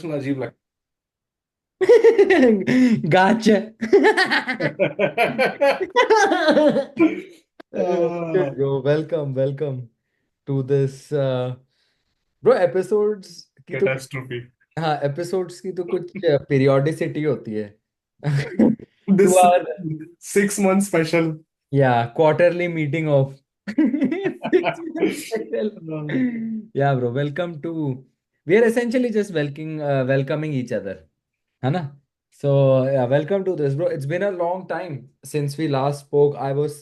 expression अजीब लगता Gotcha. है। Bro, welcome to this bro episodes की तो कैटास्ट्रोफी। हाँ episodes की तो कुछ periodicity होती है to This our 6 month special. yeah quarterly meeting of 6 months special. Yeah bro, welcome to we are essentially just welcoming each other है ना. So yeah, welcome to this bro. It's been a long time since we last spoke. I was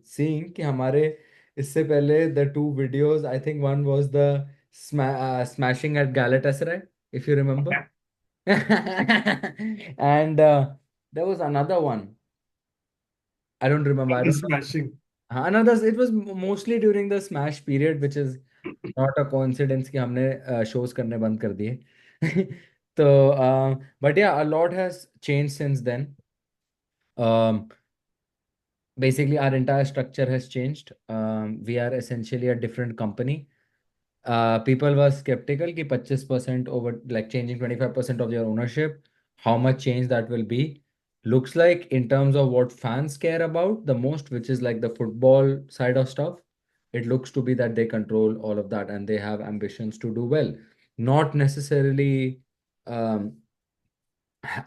seeing कि हमारे इससे पहले the two videos, I think one was the smashing at Galatasaray, if you remember. And there was another one. I don't remember. I don't. Smashing. Another. It was mostly during the smash period, which is not a coincidence कि हमने shows करने बंद कर दिए. तो but yeah, a lot has changed since then. Um, Basically, our entire structure has changed. We are essentially a different company. People were skeptical कि 25% over like changing 25% of your ownership, how much change that will be. Looks like in terms of what fans care about the most, which is like the football side of stuff, it looks to be that they control all of that and they have ambitions to do well. Not necessarily um,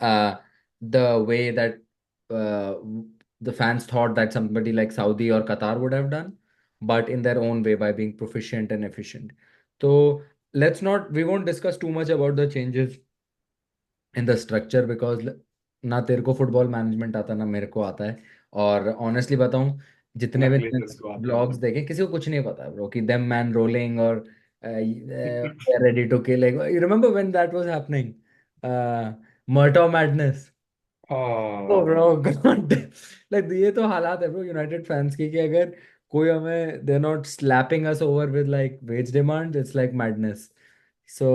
uh, the way that uh, the fans thought that somebody like Saudi or Qatar would have done, but in their own way by being proficient and efficient. So we won't discuss too much about the changes in the structure because ना तेरे को football management आता ना मेरे को आता है. और ऑनेस्टली बताऊं, जितने भी नकली जिसको आता है। ब्लॉग्स देखे किसी को कुछ नहीं पता ब्रो कि देम मैन रोलिंग और ready to kill. You remember when that was happening, मर्टो मैडनेस. ओ हाँ। Bro God. लाइक ये तो हालात है ब्रो यूनाइटेड फैंस की कि अगर कोई हमें they not slapping us over with like wage demand, it's like madness. So,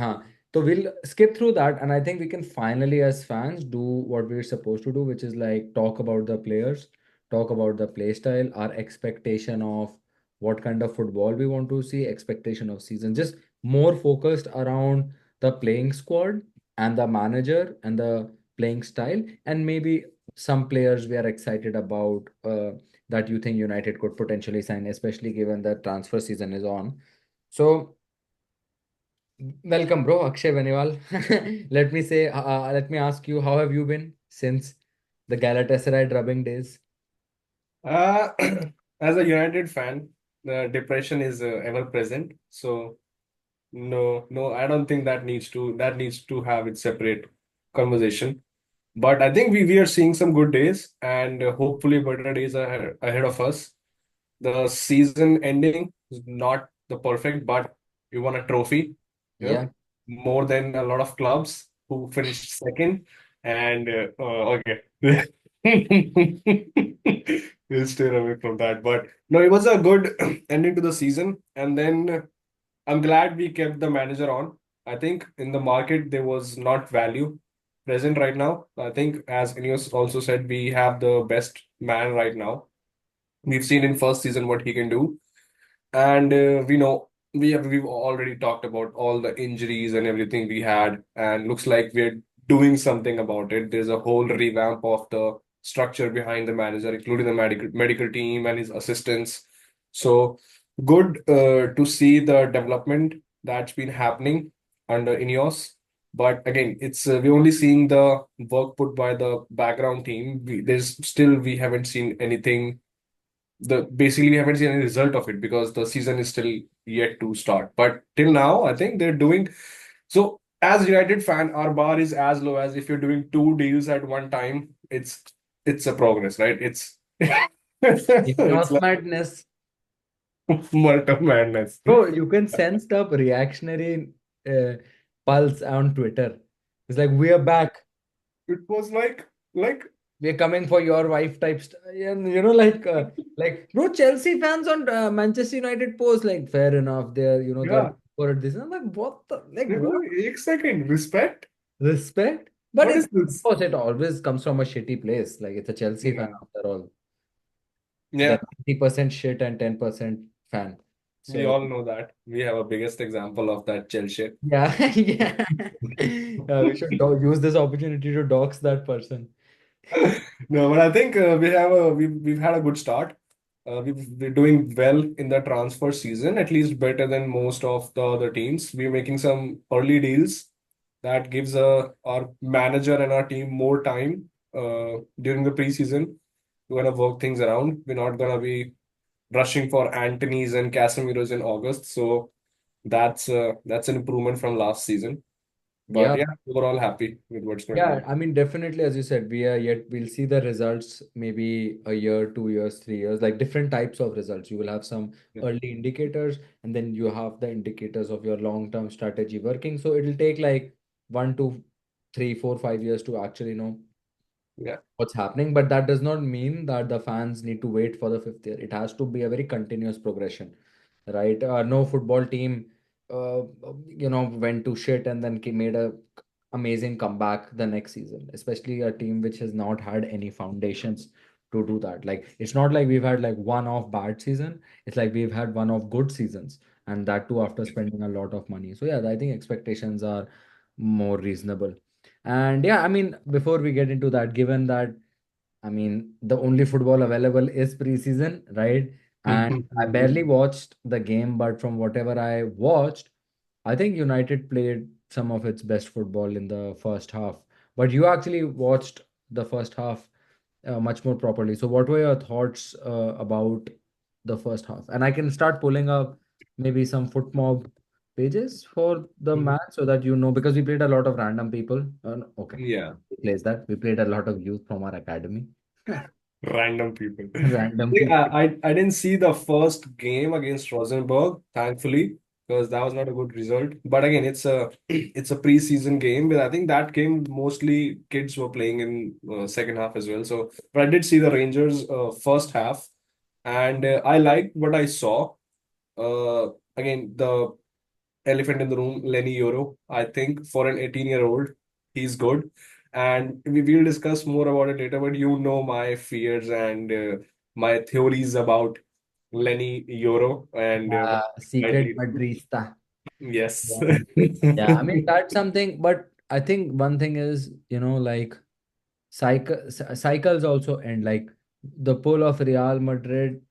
huh. So we'll skip through that, and I think we can finally, as fans, do what we're supposed to do, which is like talk about the players, talk about the play style, our expectation of what kind of football we want to see, expectation of season, just more focused around the playing squad and the manager and the playing style, and maybe some players we are excited about that you think United could potentially sign, especially given the transfer season is on. So welcome, bro, Akshay Benewal. Let me ask you, how have you been since the Galatasaray drubbing days? Uh, as a United fan, the depression is ever present. So no, no, I don't think that needs to have its separate conversation. But I think we are seeing some good days, and hopefully better days are ahead of us. The season ending is not the perfect, but we won a trophy, Yeah, more than a lot of clubs who finished second. And okay, we'll stay away from that. But no, it was a good ending to the season. And then I'm glad we kept the manager on. I think in the market there was not value present right now. I think as Ineos also said, we have the best man right now. We've seen in first season what he can do, and we know we've already talked about all the injuries and everything we had, and looks like we're doing something about it. There's a whole revamp of the structure behind the manager, including the medical team and his assistants. So good to see the development that's been happening under Ineos. But again, it's we're only seeing the work put by the background team. We haven't seen anything the basically we haven't seen any result of it because the season is still yet to start. But till now, I think they're doing so. As United fan, our bar is as low as if you're doing two deals at one time. It's a progress, right? It's it's Ineos like madness. multi madness. Bro, you can sense the reactionary uh, pulse on Twitter. It's like, we are back. It was like We're coming for your wife type stuff. And like, bro, Chelsea fans on Manchester United post, like, fair enough. They're yeah, for this. I'm like, what the, like, it what? was like, एक second respect. Respect? But What it, is of this? course, it always comes from a shitty place. Like, it's a Chelsea fan Yeah, after all. The yeah. 90% shit and 10% fan. We So all know that. We have a biggest example of that Chelsea. yeah, yeah. We should use this opportunity to dox that person. No, but I think we've had a good start. We're doing well in the transfer season, at least better than most of the other teams. We're making some early deals that gives our manager and our team more time during the preseason to kind of work things around. We're not gonna be rushing for Anthony's and Casemiro's in August, so that's an improvement from last season. But Yeah, yeah, overall happy with what's going yeah. on. I mean, definitely, as you said, we'll see the results maybe a year, 2 years, 3 years, like different types of results. You will have some Yeah, early indicators, and then you have the indicators of your long-term strategy working. So it'll take like 1, 2, 3, 4, 5 years to actually know yeah, what's happening, but that does not mean that the fans need to wait for the fifth year. It has to be a very continuous progression, right? No football team, went to shit and then made a amazing comeback the next season, especially a team which has not had any foundations to do that. Like, it's not like we've had like one off bad season. It's like we've had one of good seasons, and that too after spending a lot of money. So yeah, I think expectations are more reasonable. And yeah, I mean, before we get into that, given that, I mean, the only football available is preseason, right? And I barely watched the game, but from whatever I watched, I think United played some of its best football in the first half. But you actually watched the first half much more properly. So, what were your thoughts about the first half? And I can start pulling up maybe some foot mob pages for the match so that you know, because we played a lot of random people. No, okay, yeah. replace that. We played a lot of youth from our academy. Random people. Random people. I didn't see the first game against Rosenborg, thankfully, because that was not a good result. But again, it's a preseason game, but I think that game mostly kids were playing in second half as well. So, but I did see the Rangers first half, and I liked what I saw. Uh, Again, the elephant in the room, Lenny Yoro. I think for an 18-year-old, he's good. And we will discuss more about it later, but you know my fears and my theories about Lenny Yoro and Secret rightly, Madrista. yes. Yeah. Yeah, I mean, that's something, but I think one thing is, like cycles also end. Like the pull of Real Madrid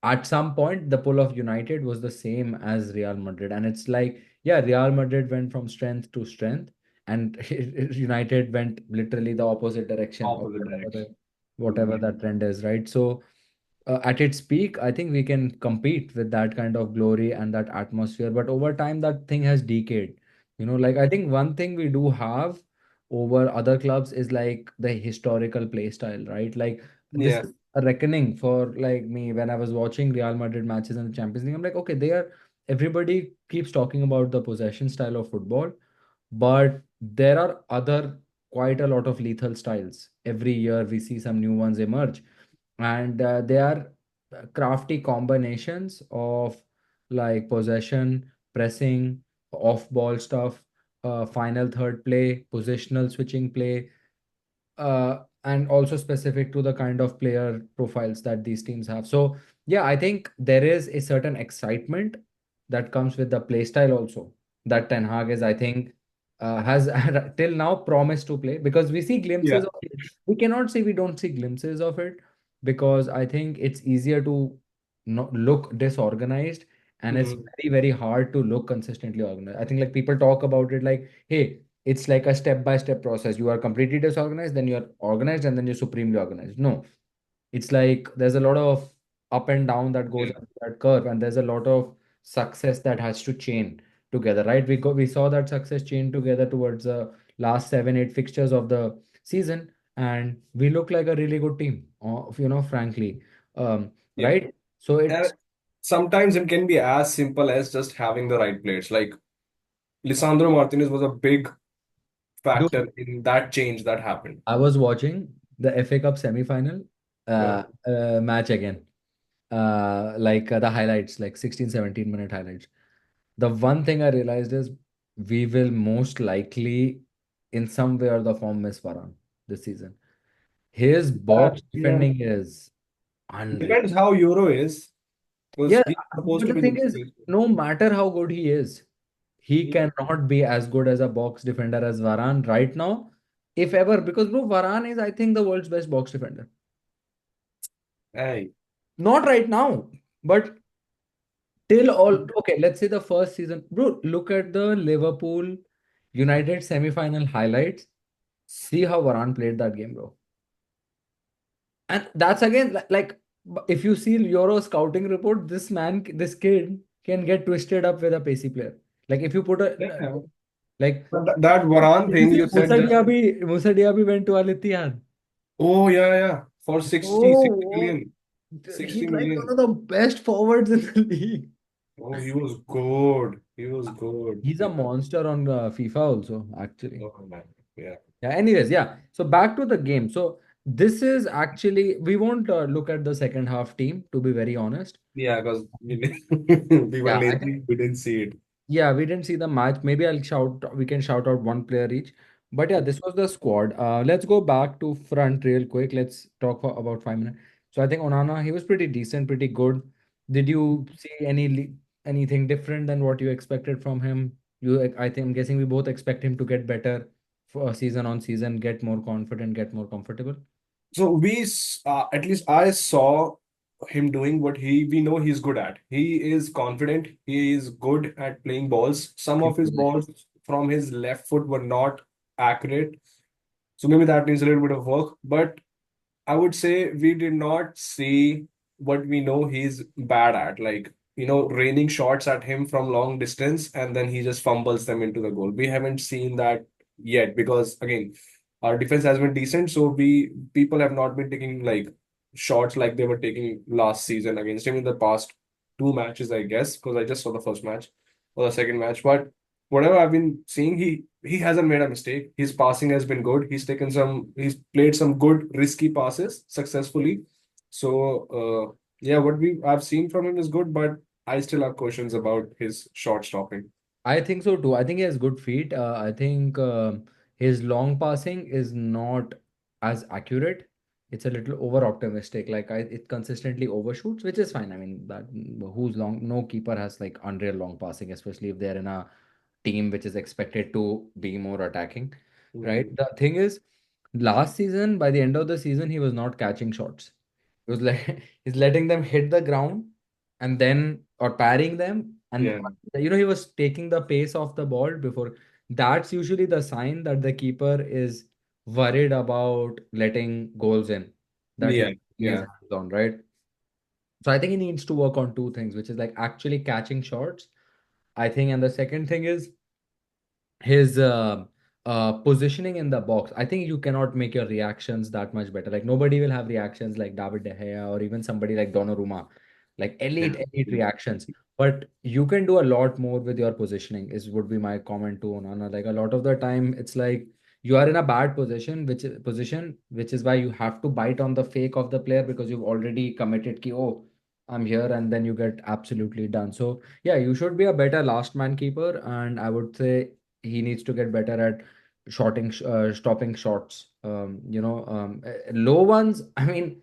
at some point, the pull of United was the same as Real Madrid. And it's like, yeah, Real Madrid went from strength to strength, and United went literally the opposite direction of Opposite direction. whatever that trend is, right? So at its peak, I think we can compete with that kind of glory and that atmosphere. But over time, that thing has decayed. Like I think one thing we do have over other clubs is like the historical play style, right? Like this Yeah. is a reckoning for like me when I was watching Real Madrid matches in the Champions League. I'm like, okay, everybody keeps talking about the possession style of football, but there are other quite a lot of lethal styles. Every year we see some new ones emerge, and they are crafty combinations of like possession, pressing, off ball stuff, final third play, positional switching play, and also specific to the kind of player profiles that these teams have. So yeah, I think there is a certain excitement that comes with the play style also, that Ten Hag is, I think, has till now promised to play, because we see glimpses Yeah. of it. We cannot say we don't see glimpses of it, because I think it's easier to not look disorganized, and it's Mhm. very, very hard to look consistently organized. I think like people talk about it like, hey, it's like a step by step process. You are completely disorganized, then you're organized, and then you're supremely organized. No, it's like there's a lot of up and down that goes Yeah. on that curve, and there's a lot of success that has to chain together, right? We saw that success chain together towards the last 7, 8 fixtures of the season, and we look like a really good team, frankly. Yeah. Right? So And it's sometimes it can be as simple as just having the right players. Like Lisandro Martinez was a big Dude, factor in that change that happened. I was watching the FA Cup semi-final Yeah. match again. The highlights, like 16, 17-minute highlights. The one thing I realized is we will most likely, in some way or the form, miss Varane this season. His box Yeah. defending is unreal. Depends how Euro is. because Yeah, he's supposed but to the be the thing is, replacement. no matter how good he is, he Hmm. cannot be as good as a box defender as Varane right now, if ever. Because bro, Varane is, I think, the world's best box defender. Hey, Not right now, but till all okay. Let's say the first season, bro. Look at the Liverpool United semi-final highlights. See how Varane played that game, bro. And that's again like if you see Euro scouting report, this man, this kid can get twisted up with a pacey player. Like if you put a yeah. like But that Varane did you thing see you said just. Musa Diaby went to Al Ittihad. Oh yeah, yeah. For 60, 60 Oh, million. oh, 60 he's like one million. of the best forwards in the league. Oh, he was good. He was good. He's a Yeah. monster on FIFA also, actually. Oh man. Yeah. Yeah, anyways, yeah. So back to the game. So this is actually, we won't look at the second half team, to be very honest. Yeah, because we were Yeah, lazy. We didn't see it. yeah, we didn't see the match. Maybe we can shout out one player each. But yeah, this was the squad. Let's go back to front real quick. Let's talk for about 5 minutes. So I think Onana, he was pretty decent, pretty good. Did you see anything different than what you expected from him? I think I'm guessing we both expect him to get better for season on season, get more confident, get more comfortable. So at least I saw him doing what we know he's good at. He is confident. He is good at playing balls. Some In of his position. balls from his left foot were not accurate. So maybe that needs a little bit of work. But I would say we did not see what we know he's bad at, like, raining shots at him from long distance and then he just fumbles them into the goal. We haven't seen that yet because, again, our defense has been decent. So people have not been taking like shots like they were taking last season against him in the past two matches, I guess, because I just saw the first match or the second match. But whatever I've been seeing, he hasn't made a mistake. His passing has been good. He's played some good risky passes successfully. So yeah, what I've seen from him is good, but I still have questions about his short stopping. I think so too. I think he has good feet. I think his long passing is not as accurate. It's a little over optimistic. It consistently overshoots, which is fine. I mean, that who's long? No keeper has like unreal long passing, especially if they're in a team which is expected to be more attacking, right? Mhm. The thing is, last season, by the end of the season, he was not catching shots. He was like he's letting them hit the ground and then or parrying them and Yeah, he was taking the pace of the ball before. That's usually the sign that the keeper is worried about letting goals in, that he's yeah, getting his yeah, hands on, right? So I think he needs to work on two things, which is like actually catching shots, I think, and the second thing is his positioning in the box. I think you cannot make your reactions that much better. Like nobody will have reactions like David De Gea or even somebody like Donnarumma, like yeah. elite reactions. But you can do a lot more with your positioning. Is would be my comment to Onana. Like a lot of the time, it's like you are in a bad which is why you have to bite on the fake of the player because you've already committed ki, oh, I'm here, and then you get absolutely done. So yeah, you should be a better last man keeper, and I would say he needs to get better at stopping shots. Low ones. I mean,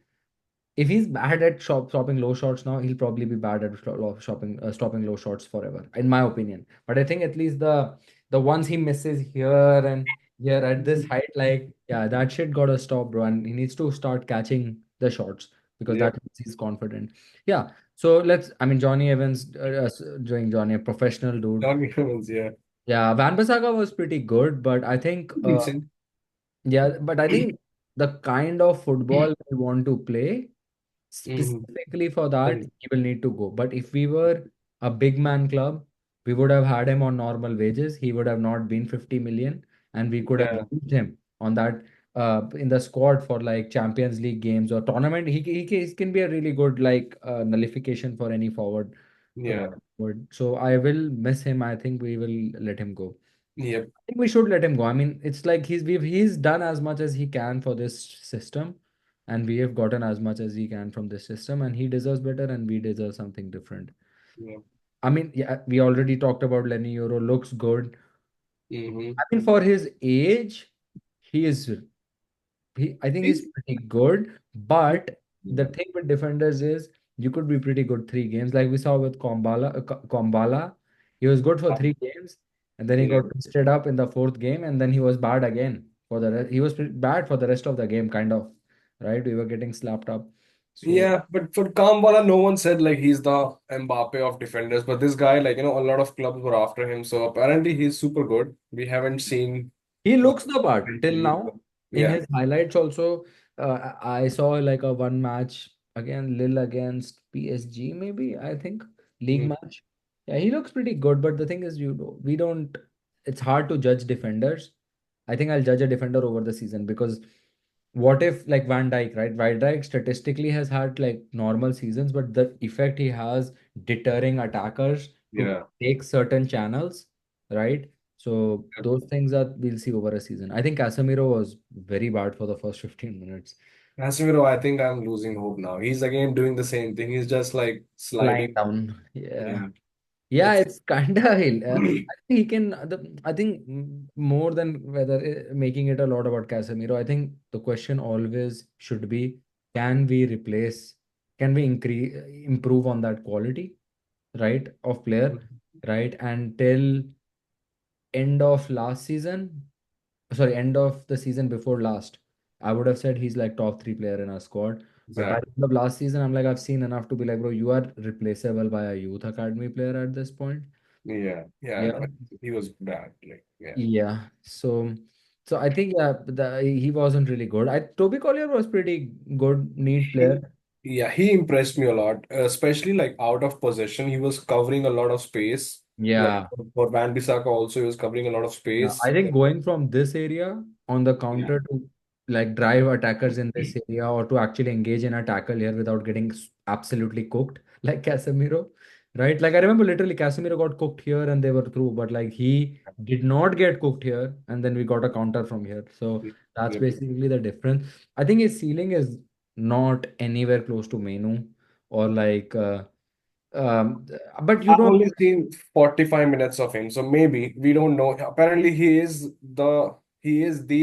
if he's bad at stopping low shots now, he'll probably be bad at stopping low shots forever, in my opinion. But I think at least the ones he misses here and here at this height, like yeah, that shit gotta stop, bro. And he needs to start catching the shots because that Yep. means he's confident. Yeah. So I mean, Johnny Evans, doing Johnny, a professional dude. John Evans, yeah. Yeah, Van Bissaka was pretty good, but I think Decent. yeah, but I think the kind of football we want to play, Mhm. specifically for that, And he will need to go. But if we were a big man club, we would have had him on normal wages. He would have not been 50 million, and we could have yeah, used him on that in the squad for like Champions League games or tournament. He can be a really good like nullification for any forward. yeah, Forward. So I will miss him. I think we will let him go. yep, I think we should let him go. I mean, it's like he's done as much as he can for this system, and we have gotten as much as he can from this system, and he deserves better, and we deserve something different. yeah. I mean, yeah, we already talked about Lenny Euro looks good. Hmm. I mean, for his age, he is I think he's He's pretty good. But the thing with defenders is you could be pretty good 3 games, like we saw with Kombala. He was good for 3 games, and then he Yeah. got twisted up in the fourth game, and then he was bad again for the rest. He was bad for the rest of the game, kind of, right? We were getting slapped up. So Yeah, but for Kambala, no one said like he's the Mbappe of defenders. But this guy, like, a lot of clubs were after him. So apparently he's super good. We haven't seen he the looks the part till now. In yeah. his highlights also, I saw like a one match again, Lille against PSG, maybe, I think, league Mm. match. Yeah, he looks pretty good, but the thing is, we don't. It's hard to judge defenders. I think I'll judge a defender over the season because what if like Van Dijk, right? Van Dijk statistically has had like normal seasons, but the effect he has deterring attackers to Yeah. take certain channels, right? So Yep. those things are we'll see over a season. I think Casemiro was very bad for the first 15 minutes. Casemiro, I think I'm losing hope now. He's again doing the same thing. He's just like Lying sliding. down. Yeah. Yeah. Yeah, It's it's kind of. I think he can. I think more than whether making it a lot about Casemiro, I think the question always should be: Can we replace? Can we increase, improve on that quality, right, of player, right? Until end of last season, sorry, end of the season before last, I would have said he's like top 3 player in our squad. But by the exactly. end of last season, I'm like, I've seen enough to be like, bro, you are replaceable by a youth academy player at this point. Yeah. Yeah, I Yeah, know. He was bad. Like, yeah. yeah. So I think yeah, he wasn't really good. Toby Collier was pretty good, neat player. Yeah, he impressed me a lot, especially like out of possession. He was covering a lot of space. Like Yeah. for Van Bissaka also, he was covering a lot of Yeah, I space. think going from this area on the Yeah. counter to like drive attackers in this area or to actually engage in a tackle here without getting absolutely cooked like Casemiro, right? Like I remember literally Casemiro got cooked here and they were through, but like he did not get cooked here and then we got a counter from here. So that's Yep. basically the difference. I think his ceiling is not anywhere close to Menu or like, um, but you I've don't. only seen 45 minutes of him, so maybe we don't know. Apparently, he is the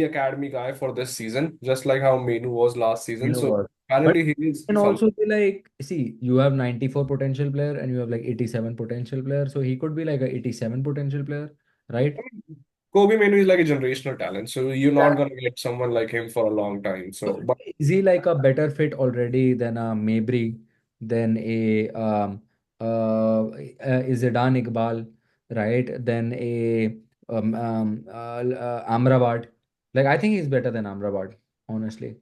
academy guy for this season, just like how Menu was last season. So Universe. But apparently, he is can something. also be like, see, you have 94 potential player and you have like 87 potential player. So he could be like a 87 potential player, right? Kobe Menu is like a generational talent, so you're not Yeah. gonna get someone like him for a long time. So So, but is he like a better fit already than a Mabry, than a is Zidane Iqbal, right? Than a Amrabat. Like I think he's better than Amrabat, honestly.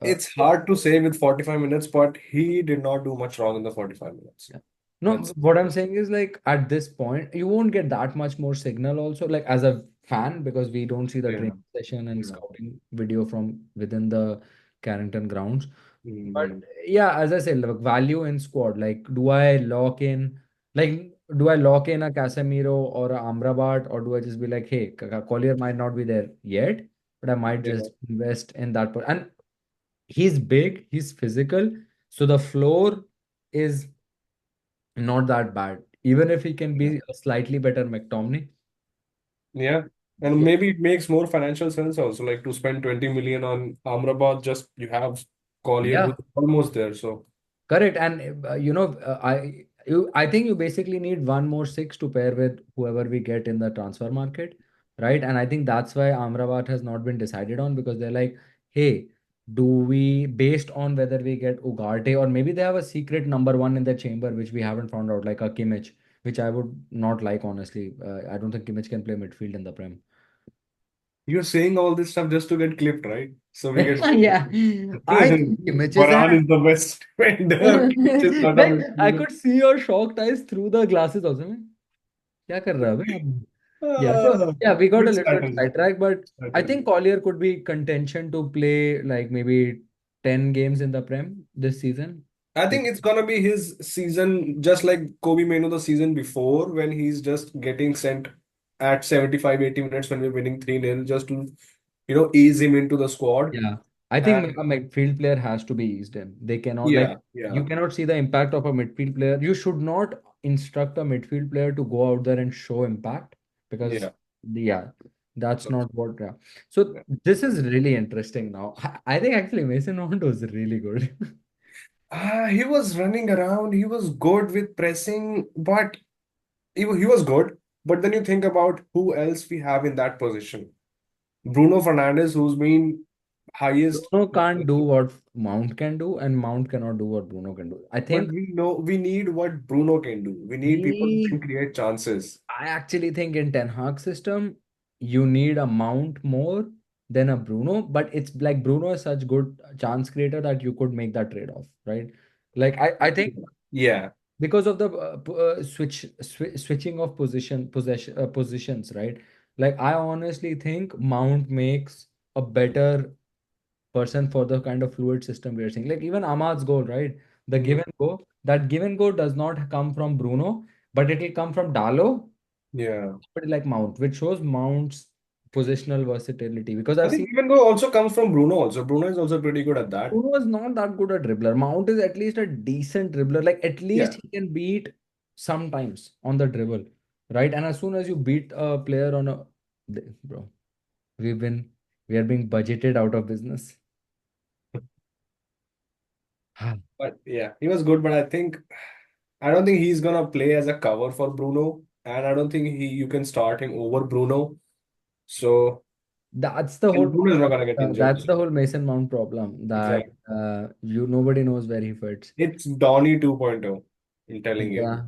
Uh, it's hard to say with 45 minutes, but he did not do much wrong in the 45 minutes. Yeah. No, That's what I'm saying is like at this point, you won't get that much more signal also, like as a fan, because we don't see the yeah. training session and Yeah. scouting video from within the Carrington grounds. But Mhm. yeah, as I said, look, value in squad. Like, do I lock in a Casemiro or a Amrabat, or do I just be like, hey, Collier might not be there yet, but I might Yeah. just invest in that. And he's big, he's physical, so the floor is not that bad. Even if he can Yeah. be a slightly better McTominay. Yeah. And Yeah. maybe it makes more financial sense also, like to spend 20 million on Amrabat, just you have Collier who's Yeah, almost there. So correct. And I think you basically need one more six to pair with whoever we get in the transfer market, right? And I think that's why Amrabat has not been decided on because they're like, hey, do we based on whether we get Ugarte or maybe they have a secret number one in the chamber which we haven't found out, like a Kimmich, which I would not like honestly. I don't think Kimmich can play midfield in the Prem. you're saying all this stuff just to get clipped, right? So we get Yeah, I think Kimmich is an. Varane is the best defender. Which is not a Like I midfielder. could see your shocked eyes through the glasses also. मैं क्या कर रहा है बे आप? Yeah, so Ah, yeah, we got a good little bit strategy. sidetracked, but I Strategy. think Collier could be contention to play like maybe 10 games in the Prem this season. I think it's gonna be his season, just like Kobe Mano the season before, when he's just getting sent at 75, 80 minutes when we're winning 3-0, just to, ease him into the squad. Yeah, I think And a midfield player has to be eased in. They cannot like yeah, yeah, you cannot see the impact of a midfield player. You should not instruct a midfield player to go out there and show impact because yeah. yeah, that's not what. Yeah. So Yeah. this is really interesting now. I think actually Mason Mount was really good. He was running around. He was good with pressing, but he was good. But then you think about who else we have in that position. Bruno Fernandes, who's been highest. Bruno can't do what Mount can do, and Mount cannot do what Bruno can do. I But think we know we need what Bruno can do. We need people who he can create chances. I actually think in Ten Hag system, you need a Mount more than a Bruno, but it's like Bruno is such good chance creator that you could make that trade-off, right? Like I think Yeah. because of the switching of positions, right? Like I honestly think Mount makes a better person for the kind of fluid system we are seeing. Like even Ahmad's goal, right? The give Mhm. and go, that give and go does not come from Bruno, but it will come from Dalo, Yeah. but like Mount, which shows Mount's positional versatility. Because I I've think seen even though also comes from Bruno also. Bruno is also pretty good at that. Bruno is not that good a dribbler. Mount is at least a decent dribbler. Like at least Yeah. he can beat sometimes on the dribble, right? And as soon as you beat a player on a, bro, we've been we are being budgeted out of business. But yeah, he was good, but I don't think he's gonna play as a cover for Bruno. And I don't think he you can start him over Bruno. So That's the whole and Bruno is not problem. gonna get injured. That's the whole Mason Mount problem that Exactly. you nobody knows where he fits. It's Donny 2.0. I'm telling you. Yeah,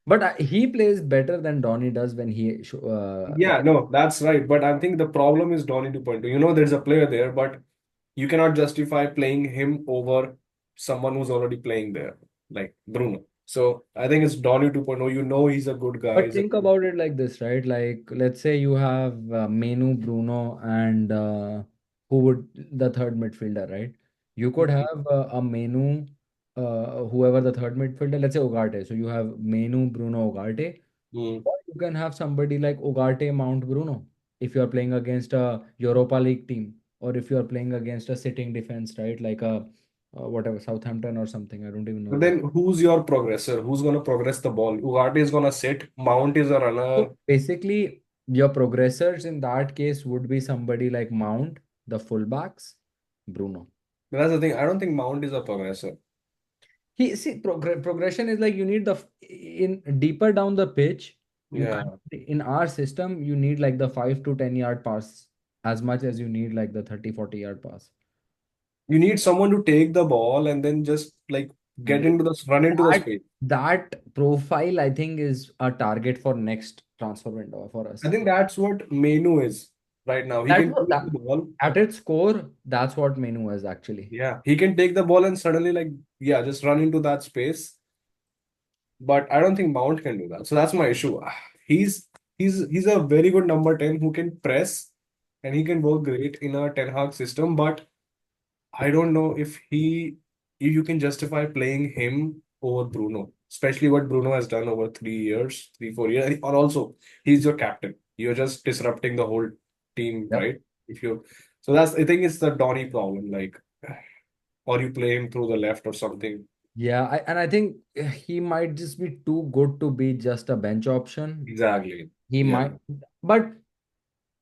but he plays better than Donny does when Yeah, no, that's right. But I think the problem is Donny 2.0. You know, there's a player there, but you cannot justify playing him over someone who's already playing there, like Bruno. So I think it's Donny 2.0. You know, he's a good guy. But He's a think about it like this, right? Like, let's say you have Menu, Bruno, and who would the third midfielder, right? You could have a Menu, whoever the third midfielder, let's say Ugarte. So you have Menu, Bruno, Ugarte. Mm. Or you can have somebody like Ugarte, Mount, Bruno, if you are playing against a Europa League team, or if you are playing against a sitting defense, right? Like a whatever Southampton or something. I don't even know But them. then who's your progressor? Who's gonna progress the ball? Ugarte is gonna sit. Mount is a runner. So basically, your progressors in that case would be somebody like Mount, the fullbacks, Bruno. That's the thing. I don't think Mount is a progressor. He see progression is like you need in deeper down the pitch. You Yeah. can't in our system you need like the 5 to 10 yard pass as much as you need like the 30, 40 yard pass. You need someone to take the ball and then just like get Bro, into run into the That space. that profile I think is a target for next transfer window for I us. think that's what Menu is right now. He That's can what take that the ball. at its core, that's what Menu is actually. Yeah, he can take the ball and suddenly like yeah, just run into that space. But I don't think Mount can do that. So that's my issue. He's he's a very good number 10 who can press and he can work great in a Ten Hag system, but I don't know if you can justify playing him over Bruno, especially what Bruno has done over 3 years, 3, 4 years. Or also he's your captain. You're just disrupting the whole team, Yep. right? If you so that's I think it's the Donny problem, like or you play him through the left or something. Yeah, and I think he might just be too good to be just a bench option. Exactly. He Yeah. might, but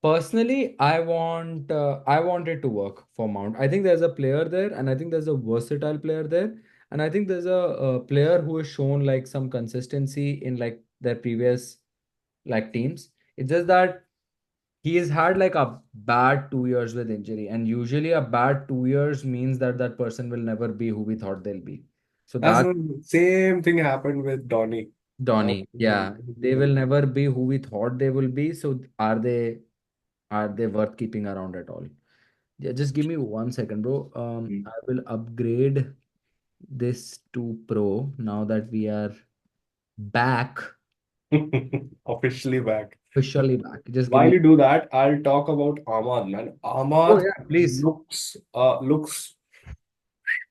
personally, I want it to work for Mount. I think there's a player there, and I think there's a versatile player there, and I think there's a player who has shown like some consistency in like their previous like teams. It's just that he has had like a bad 2 years with injury, and usually a bad 2 years means that that person will never be who we thought they'll be. So That's that the same thing happened with Donny. Donny, yeah, they will never be who we thought they will be. So are they worth keeping around at all? Yeah, just give me 1 second, bro. I will upgrade this to Pro now that we are back, Officially back. officially back. Just give While me. you do that, I'll talk about Ahmad, man. Oh Ahmad yeah, please. looks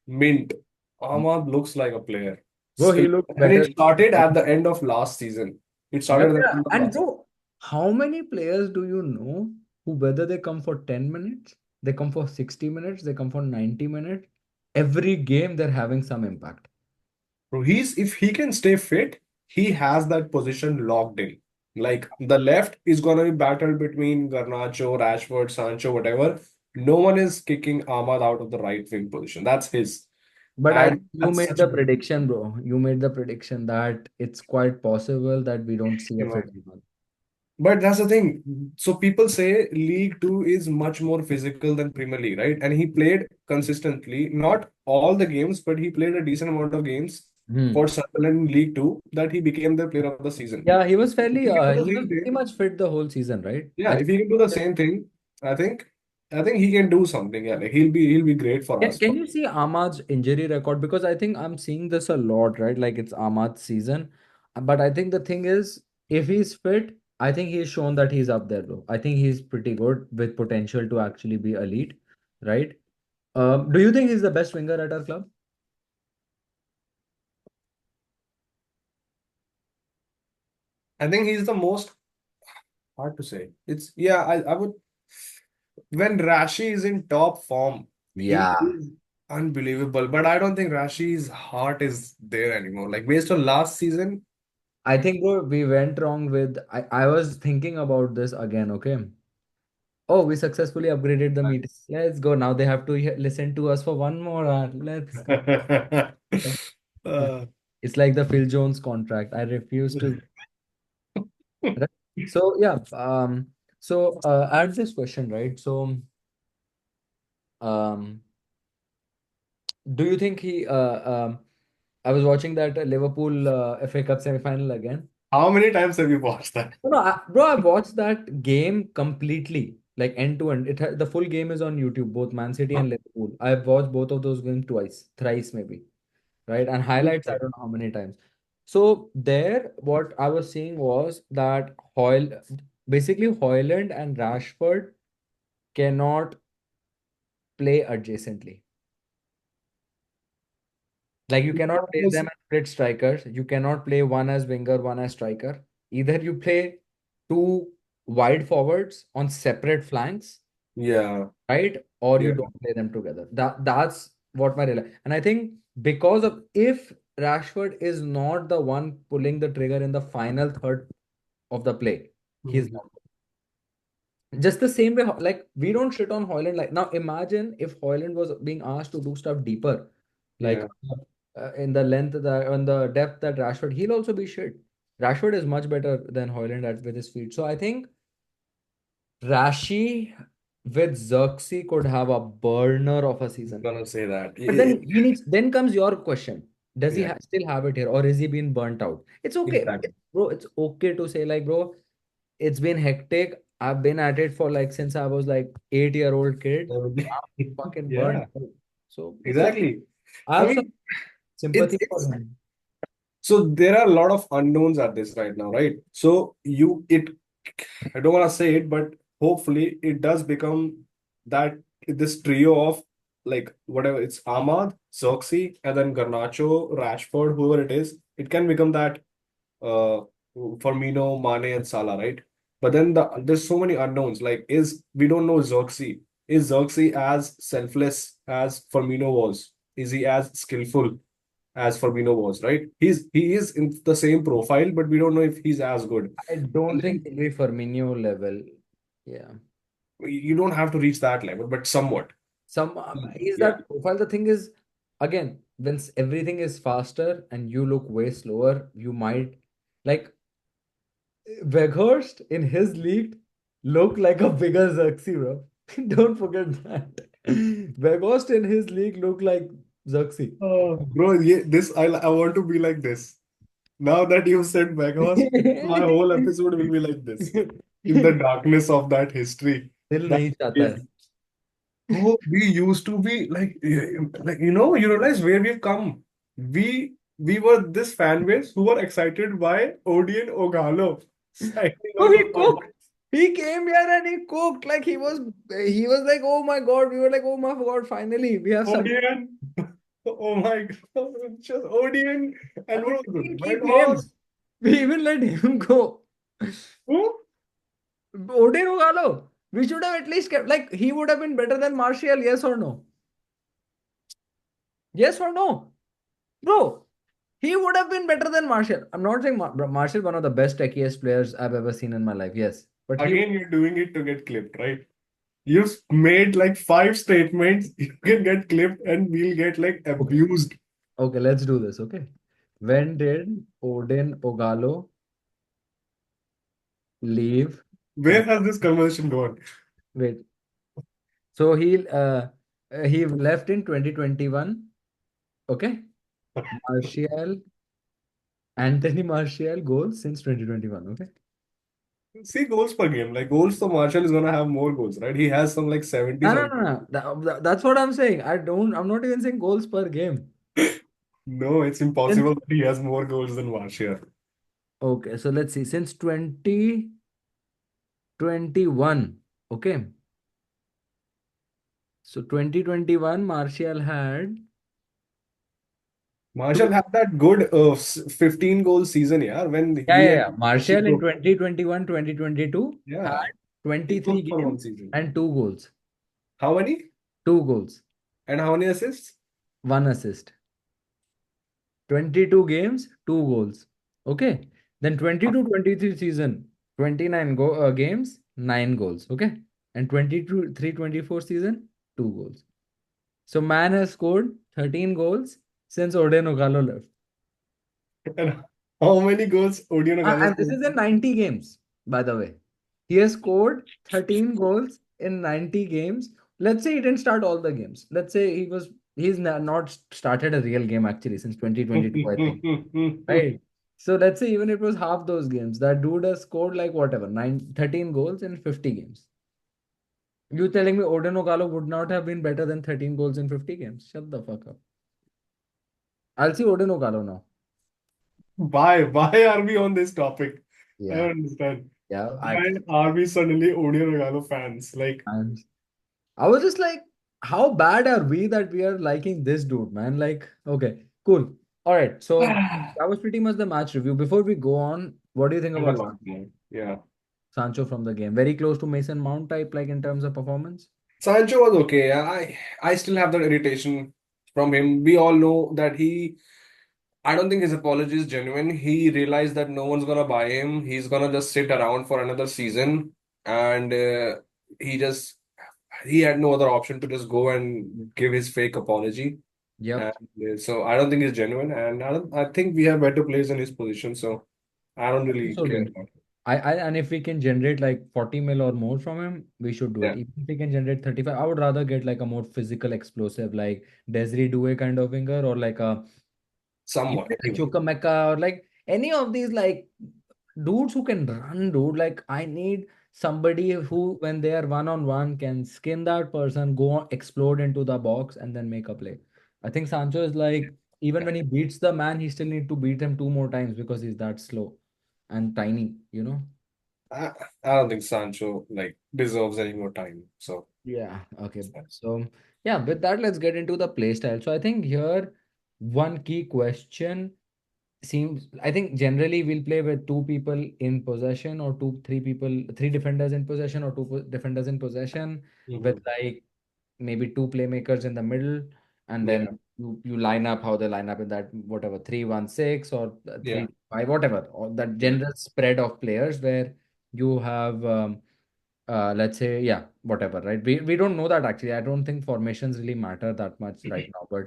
mint. Ahmad looks like a player. Bro, he looks And better. it started at the end of last season. It started Yep, at the yeah. end of And last. bro, how many players do you know who, whether they come for 10 minutes, they come for 60 minutes, they come for 90 minutes, every game they're having some impact. So he's if he can stay fit, he has that position locked in. Like the left is gonna be battled between Garnacho, Rashford, Sancho, whatever. No one is kicking Ahmad out of the right wing position. That's his. But I think And you that's made such a the good prediction, bro. You made the prediction that it's quite possible that we don't see a fit. team. But that's the thing. So people say League Two is much more physical than Premier League, right? And he played consistently, not all the games, but he played a decent amount of games Hmm. for Sunderland in League Two that he became the player of the season. Yeah, he was If fairly, he can do the he was same pretty thing, much fit the whole season, right? yeah, if he can do the same thing, I think I think he can do something. Yeah, like he'll be great for us. Can you see Ahmad's injury record? Because I think I'm seeing this a lot, right? Like it's Ahmad's season. But I think the thing is, if he's fit, I think he's shown that he's up there, though. I think he's pretty good with potential to actually be elite, right? Do you think he's the best winger at our club? I think he's the most hard to say. It's yeah, I would when Rashi is in top form, he Yeah. is unbelievable. But I don't think Rashi's heart is there anymore. Like based on last season, I think, bro, we went wrong with. I was thinking about this again, okay? Oh, we successfully upgraded the meeting. Let's go. Now they have to listen to us for one more hour. Let's go. uh, It's like the Phil Jones contract. I refuse to. Right? So yeah, add this question, right? Um, do you think I was watching that Liverpool FA Cup semi-final again. how many times have you watched that? No, no, bro, I watched that game completely, like end to end. The full game is on YouTube, both Man City and Liverpool. I've watched both of those games twice, thrice maybe, right? And highlights, I don't know how many times. So there, what I was seeing was that basically Hoyland and Rashford cannot play adjacently. Like you That cannot play was them as split strikers. You cannot play one as winger, one as striker. Either you play two wide forwards on separate flanks, yeah, right? Or you yeah. don't play them together. That's what my real. And I think because of if Rashford is not the one pulling the trigger in the final third of the play, he's Mhm. not. Just the same way, like we don't shit on Hoyland. Like now, imagine if Hoyland was being asked to do stuff deeper, like Yeah. in the length, on the depth that Rashford, he'll also be shit. Rashford is much better than Hoyland with his feet. So I think Rashi with Xerxes could have a burner of a season. Gonna say that. But then he needs. Then comes your question: does he Yeah, still have it here, or is he been burnt out? It's okay, exactly. bro. It's okay to say like, bro, it's been hectic. I've been at it for like since I was like 8-year-old kid. I'm fucking burnt Yeah, out. So it's okay. exactly. I I have some mean, sympathy for it's him. so there are a lot of unknowns at this right now, right? So I don't want to say it, but hopefully it does become that this trio of like whatever it's Ahmad, Zoxy, and then Garnacho, Rashford, whoever it is, it can become that uh Firmino, Mane, and Salah, right? But then there's so many unknowns. Like, we don't know Xerxes. Is Xerxes as selfless as Firmino was? Is he as skillful as Firmino was? Right? He is in the same profile, but we don't know if he's as good. I don't And think then he'll be Firmino level. Yeah. you don't have to reach that level, but somewhat. Is Yeah. that profile. The thing is, again, when everything is faster and you look way slower, you might like Weghorst in his league look like a bigger Xerxes, bro. Don't forget that. Weghorst in his league look like Xerxes. Bro, yeah, I want to be like this. Now that you said Vegas, my whole episode will be like this. In the darkness of that history. दिल That नहीं चाहता is, है. bro, we used to be like you realize where we've come. We were this fan base who were excited by Odion Ogalo signing Oh, on the he cooked. contract. He came here and he cooked. Like he was like, oh my God. We were like, oh my God, finally, we have some. Odion, oh my God, just Odion, And and we what was didn't it? keep him. Vegas. We even let him go. Who? Odin Ugalo. We should have at least kept, like, he would have been better than Martial, yes or no? Yes or no? Bro, he would have been better than Martial. I'm not saying Martial, one of the best techiest players I've ever seen in my life. Yes. But he, Again, you're doing it to get clipped, right? You've made like five statements. You can get clipped and we'll get like Okay. abused. Okay, let's do this. Okay. When did Odin Ogalo leave? Where has this conversation gone? Wait. So he left in 2021. Okay. Martial Anthony Martial goals since 2021. Okay. See goals per game. Like goals, so Marshall is gonna have more goals, right? He has some like 70 No, no, something. no, no. That's what I'm saying. I'm not even saying goals per game. No, it's Since impossible that he has more goals than Marshall. okay, so let's see. Since 2021. Okay. So 2021, Martial had Marshall two. had that good 15 goal season, yeah, when Yeah, he yeah, and yeah. Messi Martial in broke. 2021, 2022 Yeah, had he 23 cooked for one games season. and two goals. How many? Two goals, And how many assists? one assist. 22 games, two goals. Okay. Then 22-23 season, 29 games, nine goals. Okay. And 23-24 season, two goals. So man has scored 13 goals since Odin Ogalo left. And how many goals Odion Carlos And this scored? is in 90 games, by the way. He has scored 13 goals in 90 games. Let's say he didn't start all the games. Let's say he's not started a real game actually since 2022, I think. Right. So let's say even it was half those games, that dude has scored like whatever, 13 goals in 50 games. You telling me Odin Ogalo would not have been better than 13 goals in 50 games? Shut the fuck up. I'll see Odin Ogalo now. Why? Why are we on this topic? I Yeah. don't understand. Yeah. Why are we suddenly Odion Regalo fans? Like, I'm I was just like, how bad are we that we are liking this dude, man? Like, okay, cool. All right. So that was pretty much the match review. Before we go on, what do you think there's a about lot more. Yeah. Sancho from the game? Very close to Mason Mount type, like in terms of performance? Sancho was okay. I still have that irritation from him. We all know that I don't think his apology is genuine. He realized that no one's gonna buy him. He's gonna just sit around for another season, and he just he had no other option to just go and give his fake apology. Yep. And so I don't think he's genuine, and I think we have better players in his position. So I don't I think really so care too. about it. And if we can generate like 40 mil or more from him, we should do it. Yeah, Even if we can generate 35, I would rather get like a more physical, explosive, like Desiree Doué kind of winger, or like a someone anyway. Chukwemeka, or like any of these like dudes who can run, dude. Like I need somebody who, when they are one on one, can skin that person, go explode into the box, and then make a play. I think Sancho is like, even when he beats the man, he still need to beat him two more times because he's that slow and tiny, you know? I, I don't think Sancho like deserves any more time. So Yeah. Okay. So yeah, with that, let's get into the play style. So I think here one key question seems, I think generally we'll play with two people in possession, or three defenders in possession, or defenders in possession, with mhm. like maybe two playmakers in the middle, and then Yeah, you line up how they line up in that whatever 3-1-6 or yeah. 3-5, whatever, or that Yeah. general spread of players where you have let's say, yeah, whatever, right? We don't know that actually. I don't think formations really matter that much right now, but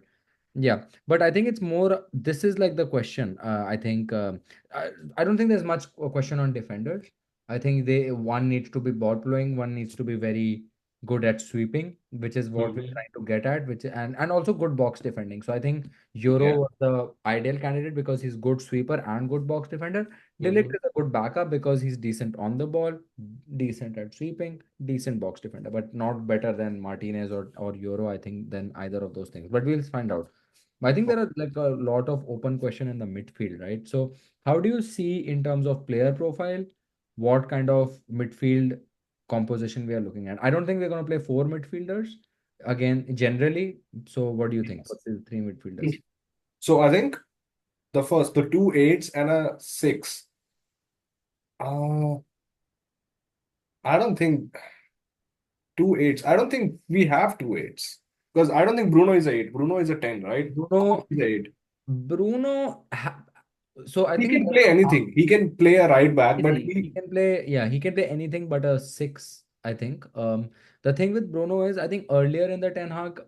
yeah, but I think it's more. This is like the question. I think I don't think there's much question on defenders. I think one needs to be ball playing, one needs to be very good at sweeping, which is what we're Mhm. trying to get at, which and also good box defending. So I think Euro Yeah. was the ideal candidate because he's good sweeper and good box defender. Delict Mhm. is a good backup because he's decent on the ball, decent at sweeping, decent box defender, but not better than Martinez or Euro. I think than either of those things. But we'll find out. I think there are like a lot of open question in the midfield, right? So how do you see in terms of player profile, what kind of midfield composition we are looking at? I don't think we're going to play four midfielders again generally. So what do you think? Yes. What's the three midfielders? So I think the two eights and a six. Uh, I don't think two eights. I don't think we have two eights because I don't think Bruno is a eight. Bruno is a 10, right? Bruno, He's a eight. Bruno. So I He think can play anything. He can play a right back, but he can play, yeah, he can play anything but a six. I think. The thing with Bruno is, I think earlier in the Ten Hag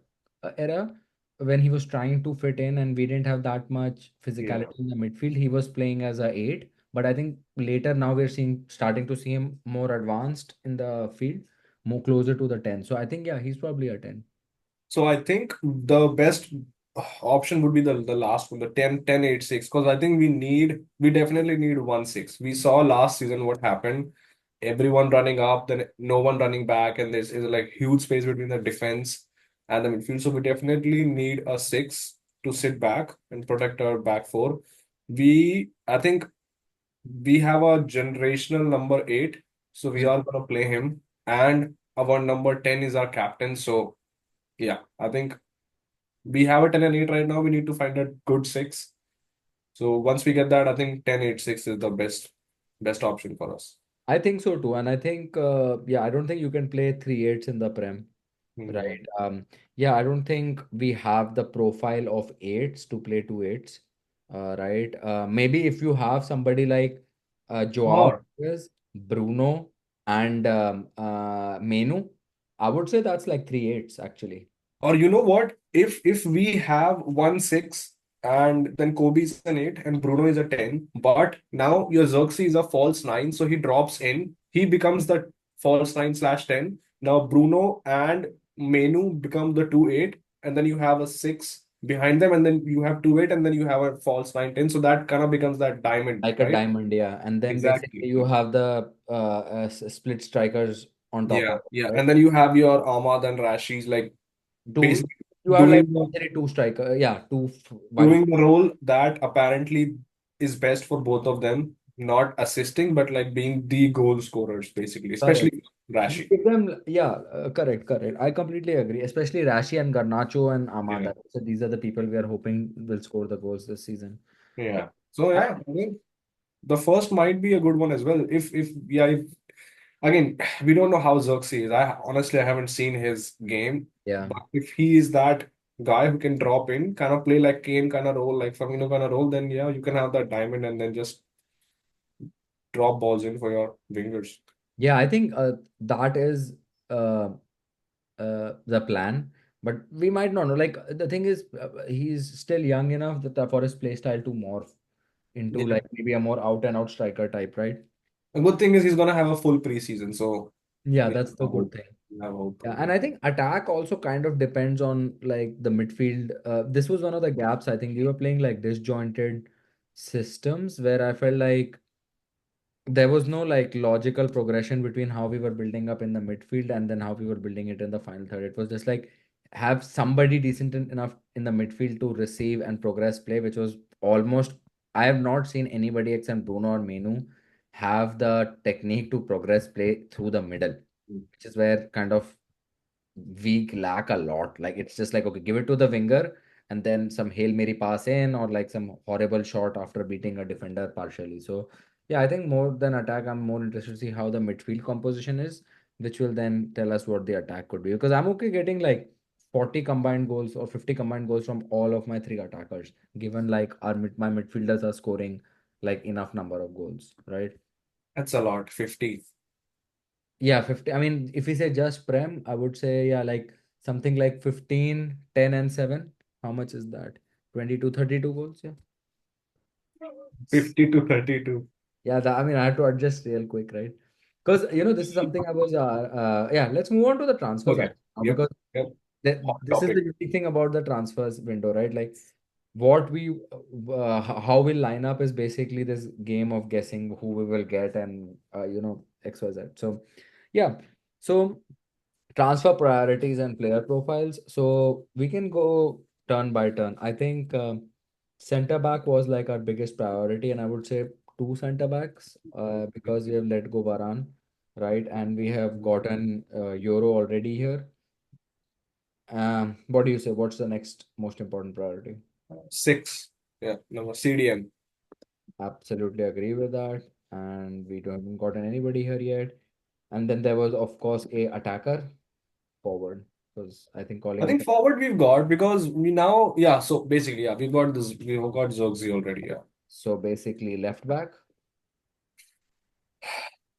era, when he was trying to fit in and we didn't have that much Yeah. physicality in the midfield, he was playing as a eight. But I think later now we're starting to see him more advanced in the field, more closer to the 10. So I think, yeah, he's probably a 10. So I think the best option would be the last one, the 10-10-8-6, because I think we definitely need 1-6. We saw last season what happened. Everyone running up, then no one running back, and this is like huge space between the defense and the midfield. So we definitely need a six to sit back and protect our back four. I think we have a generational number eight, so we Mm. are gonna play him, and our number 10 is our captain. So yeah, I think we have a 10 and 8 right now. We need to find a good six. So once we get that, I think 10-8-6 is the best option for us. I think so too. And I think, yeah, I don't think you can play three eights in the Prem. Hmm. Right. Yeah, I don't think we have the profile of eights to play two eights. Right. Maybe if you have somebody like Joao Or Neves, Bruno, and Menu, I would say that's like three eights actually. Or you know what? If we have 1-6 and then Kobe is an 8 and Bruno is a 10, but now your Xerxes is a false 9, so he drops in. He becomes the false 9/10. Now Bruno and Menu become the 2-8, and then you have a 6 behind them, and then you have 2-8, and then you have a false 9-10. So that kind of becomes that diamond, Like a right? diamond, yeah. And then basically Exactly. you have the split strikers on top Yeah, of yeah. it, right? And then you have your Ahmad and Rashi's like Two, basically you have like doing the basically two striker, yeah, two wide. doing the role that apparently is best for both of them, not assisting, but like being the goal scorers, basically, Correct. especially You Rashi. give them, yeah, correct, correct. I completely agree. Especially Rashi and Garnacho and Yeah. Amada. So these are the people we are hoping will score the goals this season. Yeah. So I, yeah, I think the first might be a good one as well. If yeah, if again, we don't know how Xerxes is. I haven't seen his game, yeah. but if he is that guy who can drop in, kind of play like Kane kind of role, like Firmino kind of role, then yeah, you can have that diamond and then just drop balls in for your wingers. Yeah, I think that is uh, the plan. But we might not know. Like the thing is, he's still young enough that for his play style to morph into Yeah. like maybe a more out and out striker type, right? The good thing is he's gonna have a full preseason, so Yeah, we that's the have good hope. thing. We have hope Yeah, for and him. I think attack also kind of depends on like the midfield. This was one of the gaps. I think we were playing like disjointed systems where I felt like there was no like logical progression between how we were building up in the midfield and then how we were building it in the final third. It was just like have somebody decent enough in the midfield to receive and progress play, which was almost I have not seen anybody except Bruno or Menu have the technique to progress play through the middle, which is where kind of we lack a lot. Like it's just like okay, give it to the winger and then some Hail Mary pass in or like some horrible shot after beating a defender partially. So yeah, I think more than attack, I'm more interested to see how the midfield composition is, which will then tell us what the attack could be. Because I'm okay getting like 40 combined goals or 50 combined goals from all of my three attackers, given like my midfielders are scoring like enough number of goals, right? That's a lot, 50. Yeah, 50. I mean, if we say just Prem, I would say, yeah, like something like 15, 10, and 7. How much is that? 22, 32 goals. Yeah. 50 to 32. Yeah, I mean, I had to adjust real quick, right? Because, this is something I was, yeah, let's move on to the transfers Okay. actually now Yep. because Yep. Hot this is topic. the unique thing about the transfers window, right? Like what we, how we line up is basically this game of guessing who we will get and, XYZ. So, yeah. So, transfer priorities and player profiles. So we can go turn by turn. I think center back was like our biggest priority, and I would say two center backs because we have let go Varane, right? And we have gotten Euro already here. What do you say? What's the next most important priority? Six. Yeah. No, CDM. Absolutely agree with that. And we don't haven't gotten anybody here yet. And then there was, of course, a attacker forward because I think I calling it. think forward we've got because we now, yeah, so basically, yeah, we've got Zogzi already, yeah. So basically, left back.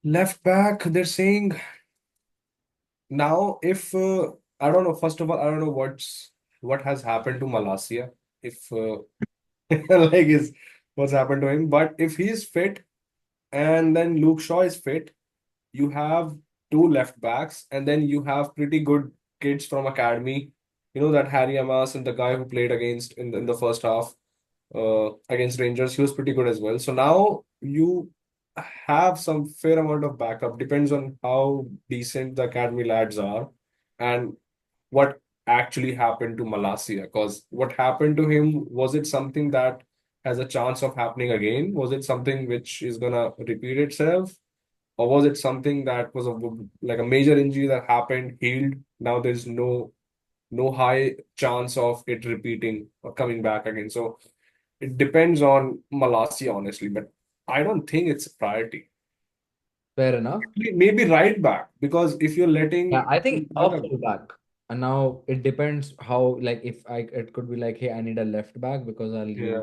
Left back, they're saying now if I don't know. First of all, I don't know what has happened to Malacia. If like is what's happened to him, but if he's fit and then Luke Shaw is fit, you have two left backs, and then you have pretty good kids from academy. You know that Harry Amas and the guy who played against in the first half against Rangers, he was pretty good as well. So now you have some fair amount of backup. Depends on how decent the academy lads are and what actually happened to Malasia. Because what happened to him, was it something that has a chance of happening again? Was it something which is gonna repeat itself? Or was it something that was like a major injury that happened, healed? Now there's no high chance of it repeating or coming back again. So it depends on Malasia, honestly, but I don't think it's a priority. Fair enough. Maybe right back, because if you're Yeah, letting I think a fullback. And now it depends how, like, if I it could be like, hey, I need a left back because I'll use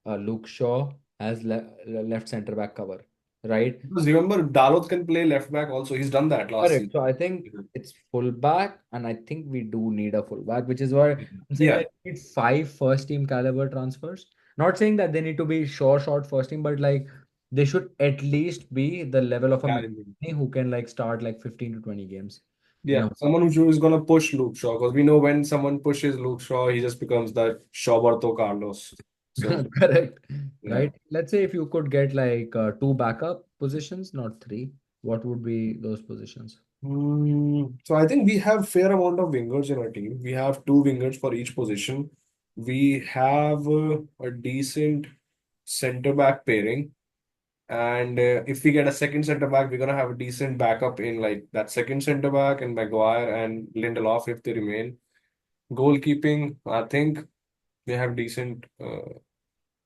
yeah, Luke Shaw as left center back cover, right? because remember Dalot can play left back also. He's done that last Correct. season. So I think it's fullback, and I think we do need a fullback, which is why I'm saying Yeah, like we need five first team caliber transfers. Not saying that they need to be short first team, but like they should at least be the level of a Carrington. McKinney who can like start like 15 to 20 games in Yeah, a someone who is gonna push Luke Shaw, because we know when someone pushes Luke Shaw, he just becomes that Shawberto Carlos. So correct, yeah. right? Let's say if you could get like two backup positions, not three, what would be those positions? So I think we have fair amount of wingers in our team. We have two wingers for each position. We have a decent center back pairing, and if we get a second center back, we're gonna have a decent backup in like that second center back and Maguire and Lindelof if they remain. Goalkeeping, I think we have decent.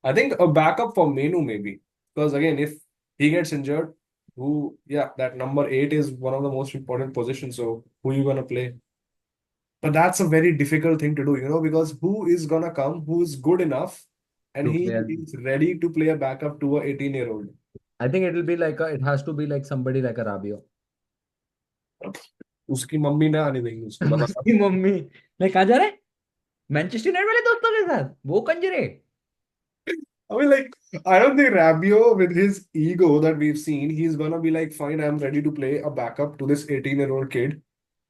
I think a backup for Menu maybe, because again, if he gets injured, yeah, that number eight is one of the most important positions. So who you gonna play? But that's a very difficult thing to do, because who is gonna come, who is good enough, and To he play. is ready to play a backup to a 18-year-old. I think it'll be like it has to be like somebody like a Rabio. उसकी mummy ना आने देंगी उसको बता. उसकी mummy like कहाँ जा रहे हैं मैनचेस्टर यूनाइटेड वाले दोस्तों के साथ वो Khunjerab I mean, like, I don't think Rabio, with his ego that we've seen, he's gonna be like, fine, I'm ready to play a backup to this 18-year-old kid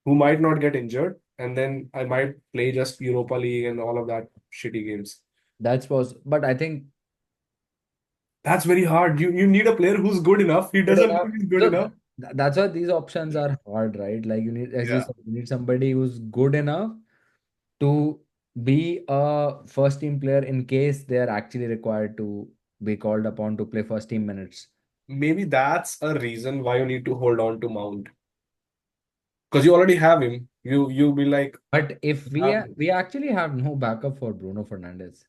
who might not get injured, and then I might play just Europa League and all of that shitty games. That's was but I think That's very hard. You need a player who's good enough. He good doesn't enough. think he's good So enough. that's why these options are hard, right? Like you need, as you Yeah. said, you need somebody who's good enough to be a first team player in case they are actually required to be called upon to play first team minutes. Maybe that's a reason why you need to hold on to Mount. Because you already have him. You be like, But if have we actually have no backup for Bruno Fernandes.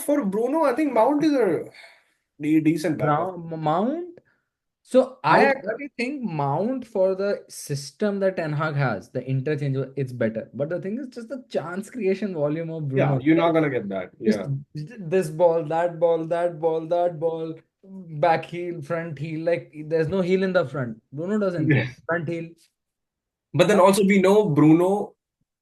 for Bruno, I think Mount is a decent backup. Mount. So I Mount, actually think Mount for the system that Ten Hag has, the interchange, it's better. But the thing is just the chance creation volume of yeah, Bruno. you're Like not gonna get that. just Yeah. this ball, that ball, that ball, that ball, back heel, front heel. Like there's no heel in the front. Bruno doesn't care. Front heel. But then also we know Bruno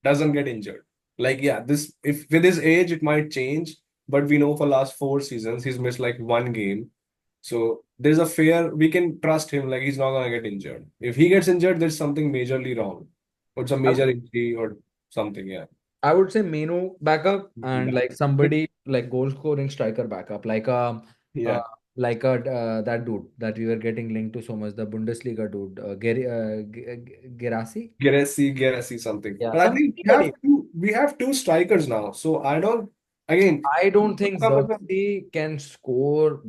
doesn't get injured. Like, yeah, this if with his age it might change, but we know for last 4 seasons he's missed like one game. So there's a fair we can trust him, like he's not gonna get injured. If he gets injured, there's something majorly wrong. Or it's a I, major injury or something, yeah. I would say Menu backup and Yeah. like somebody like goal scoring striker backup, uh Yeah. that dude that we were getting linked to so much, the Bundesliga dude, Gary Gerasi. Gerasi something. Yeah, But I think somebody. we have two strikers now. So I don't again I don't think Xerxes can score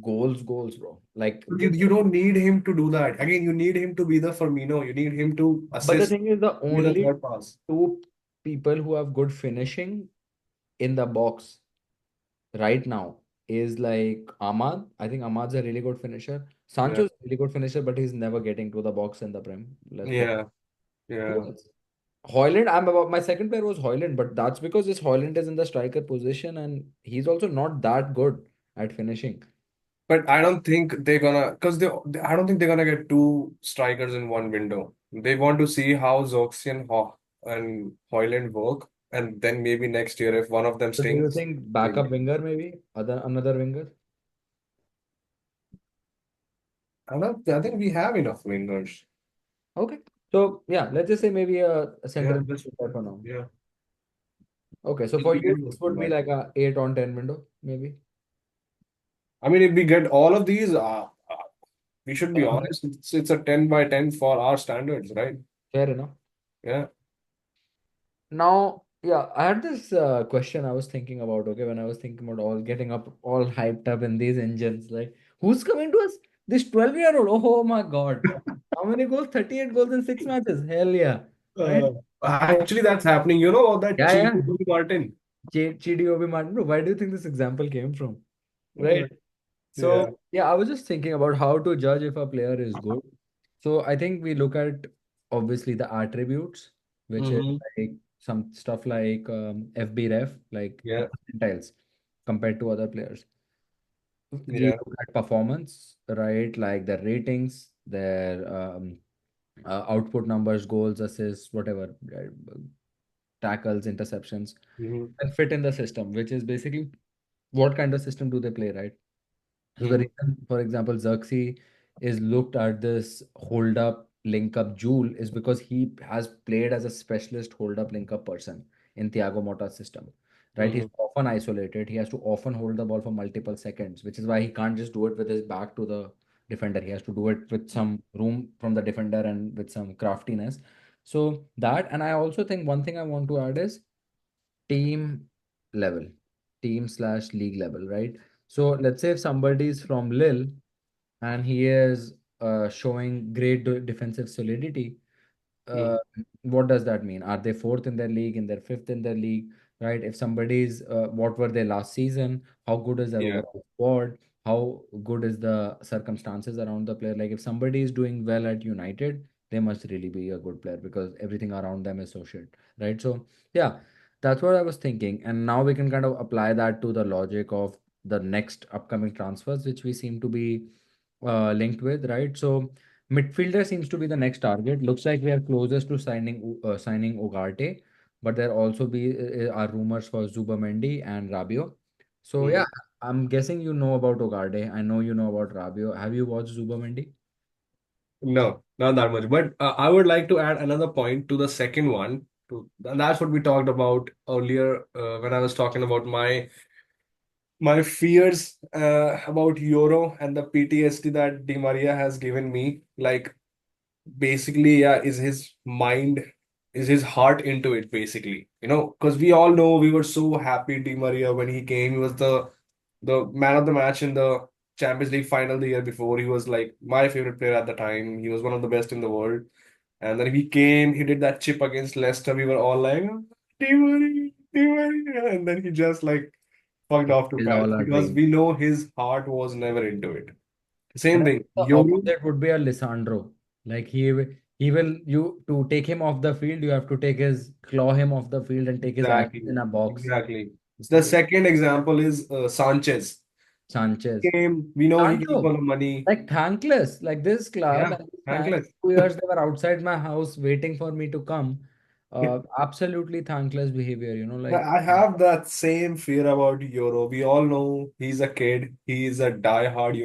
goals, bro. Like you don't need him to do that. Again, you need him to be the Firmino. You need him to but the assist, thing is, the be the only third pass. two people who have good finishing in the box right now is like Ahmad. I think Ahmad's a really good finisher. Yeah. Sancho's a really good finisher, but he's never getting to the box in the prem. Let's be Yeah. who Yeah. else? Hoyland. I'm about my second player was Hoyland, but that's because this Hoyland is in the striker position and he's also not that good at finishing. But I don't think they're gonna, because I don't think they're gonna get two strikers in one window. They want to see how Zoxy and Hoyland work, and then maybe next year, if one of them So do you stinks, think maybe. backup winger maybe? Other another winger? I think we have enough wingers. Okay. So yeah, let's just say maybe a center Yeah, and just midfielder for now. yeah. Okay, so If for we you, get this those would be combined. like a 8 on 10 window, maybe. I mean, if we get all of these, we should be Okay. honest. It's a 10 by 10 for our standards, right? Fair enough. Yeah. Now, yeah, I had this question I was thinking about, okay, when I was thinking about all getting up, all hyped up in these engines, like who's coming to us? This 12-year-old. Oh my God. How many goals? 38 goals in 6 matches. Hell yeah. Right? So, Actually, that's happening. You know that yeah, cheat yeah. Martin. Chidi Obi Martin. Bro, where do you think this example came from? Uh, Right? yeah. So, yeah, I was just thinking about how to judge if a player is good. So, I think we look at obviously the attributes, which is Hmm. like some stuff like FB ref, like the Yeah. percentiles compared to other players. We Yeah. look at performance, right? Like their ratings, their output numbers, goals, assists, whatever, right? Tackles, interceptions, Hmm. and fit in the system, which is basically what kind of system do they play, right? So the Hmm. reason, for example, Xerxes is looked at this hold up, link up Jewel is because he has played as a specialist hold up, link up person in Thiago Motta's system, right? He's Hmm. often isolated. He has to often hold the ball for multiple seconds, which is why he can't just do it with his back to the defender. He has to do it with some room from the defender and with some craftiness. So that, and I also think one thing I want to add is team level, team slash league level, right? So let's say if somebody is from Lille and he is showing great defensive solidity, uh, Hmm. what does that mean? Are they fourth in their league, in their fifth in their league, right? If somebody's, what were they last season? How good is their Yeah. overall squad? How good is the circumstances around the player? Like if somebody is doing well at United, they must really be a good player because everything around them is so shit, right? So yeah, that's what I was thinking. And now we can kind of apply that to the logic of the next upcoming transfers, which we seem to be linked with, right? So midfielder seems to be the next target. Looks like we are closest to signing Ugarte, but there also are rumors for Zubamendi and Rabiot. So yeah, Hmm. I'm guessing you know about Ugarte. I know you know about Rabiot. Have you watched Zubamendi? No, not that much. But I would like to add another point to the second one. And that's what we talked about earlier when I was talking about my fears about Euro and the PTSD that Di Maria has given me. Like basically, yeah, is his heart into it, basically. Because we all know we were so happy Di Maria when he came. He was the man of the match in the Champions League final the year before. He was like my favorite player at the time. He was one of the best in the world. And then he came, he did that chip against Leicester. We were all like, Di Maria, Di Maria. And then he just like fucked off to Killed Paris all our because dreams. we know his heart was never into it. And Same I thing. think the Euro, opposite would be a Lisandro. Like he will you to take him off the field, you have to take his claw him off the field and take his ass exactly, in a box. exactly. The second example is Sanchez. Sanchez. Came, we know he came for Sancho, the money. like thankless. Like this club Yeah, and these fans, thankless. 2 years they were outside my house waiting for me to come. Absolutely thankless behavior, like I have that same fear about Euro. We all know he's a kid. He's a die-hard,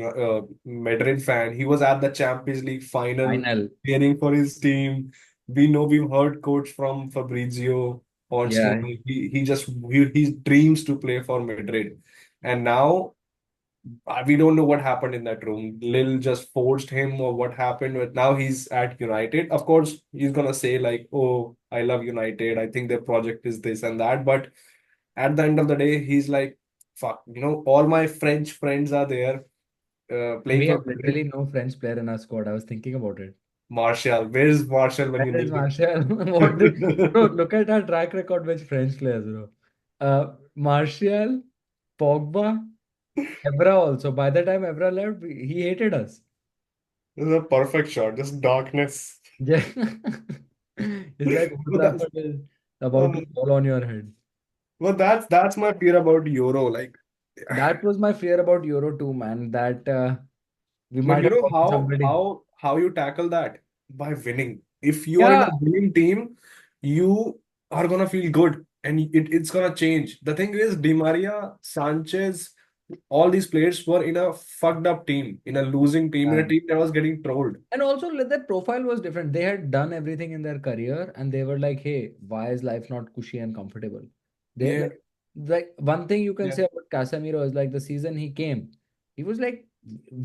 Madrid fan. He was at the Champions League final, final. cheering for his team. We know we've heard quotes from Fabrizio Yeah, constantly. He dreams to play for Madrid, and now we don't know what happened in that room. Lil just forced him, or what happened. But now he's at United. Of course, he's gonna say like, "Oh, I love United. I think their project is this and that." But at the end of the day, he's like, "Fuck, all my French friends are there, and playing we for have Madrid." literally no French player in our squad. I was thinking about it. Martial, where's Martial when you Where is need Martial? Bro, look at our track record with French players, bro. Martial, Pogba, Evra also. By the time Evra left, he hated us. This is a perfect shot, just darkness. Yeah. It's like Old But that's Trafford is about to um, fall on your head. but that's my fear about Euro. Like, That was my fear about Euro too, man. That we but might have gotten how somebody. how how you tackle that? By winning. If you are in Yeah, a winning team, you are gonna feel good and it's gonna change. The thing is, Di Maria, Sanchez, all these players were in a fucked up team, in a losing team, in a team that was getting trolled. and also their profile was different. They had done everything in their career and they were like, hey, why is life not cushy and comfortable? They Yeah, like one thing you can yeah. say about Casemiro is like the season he came, he was like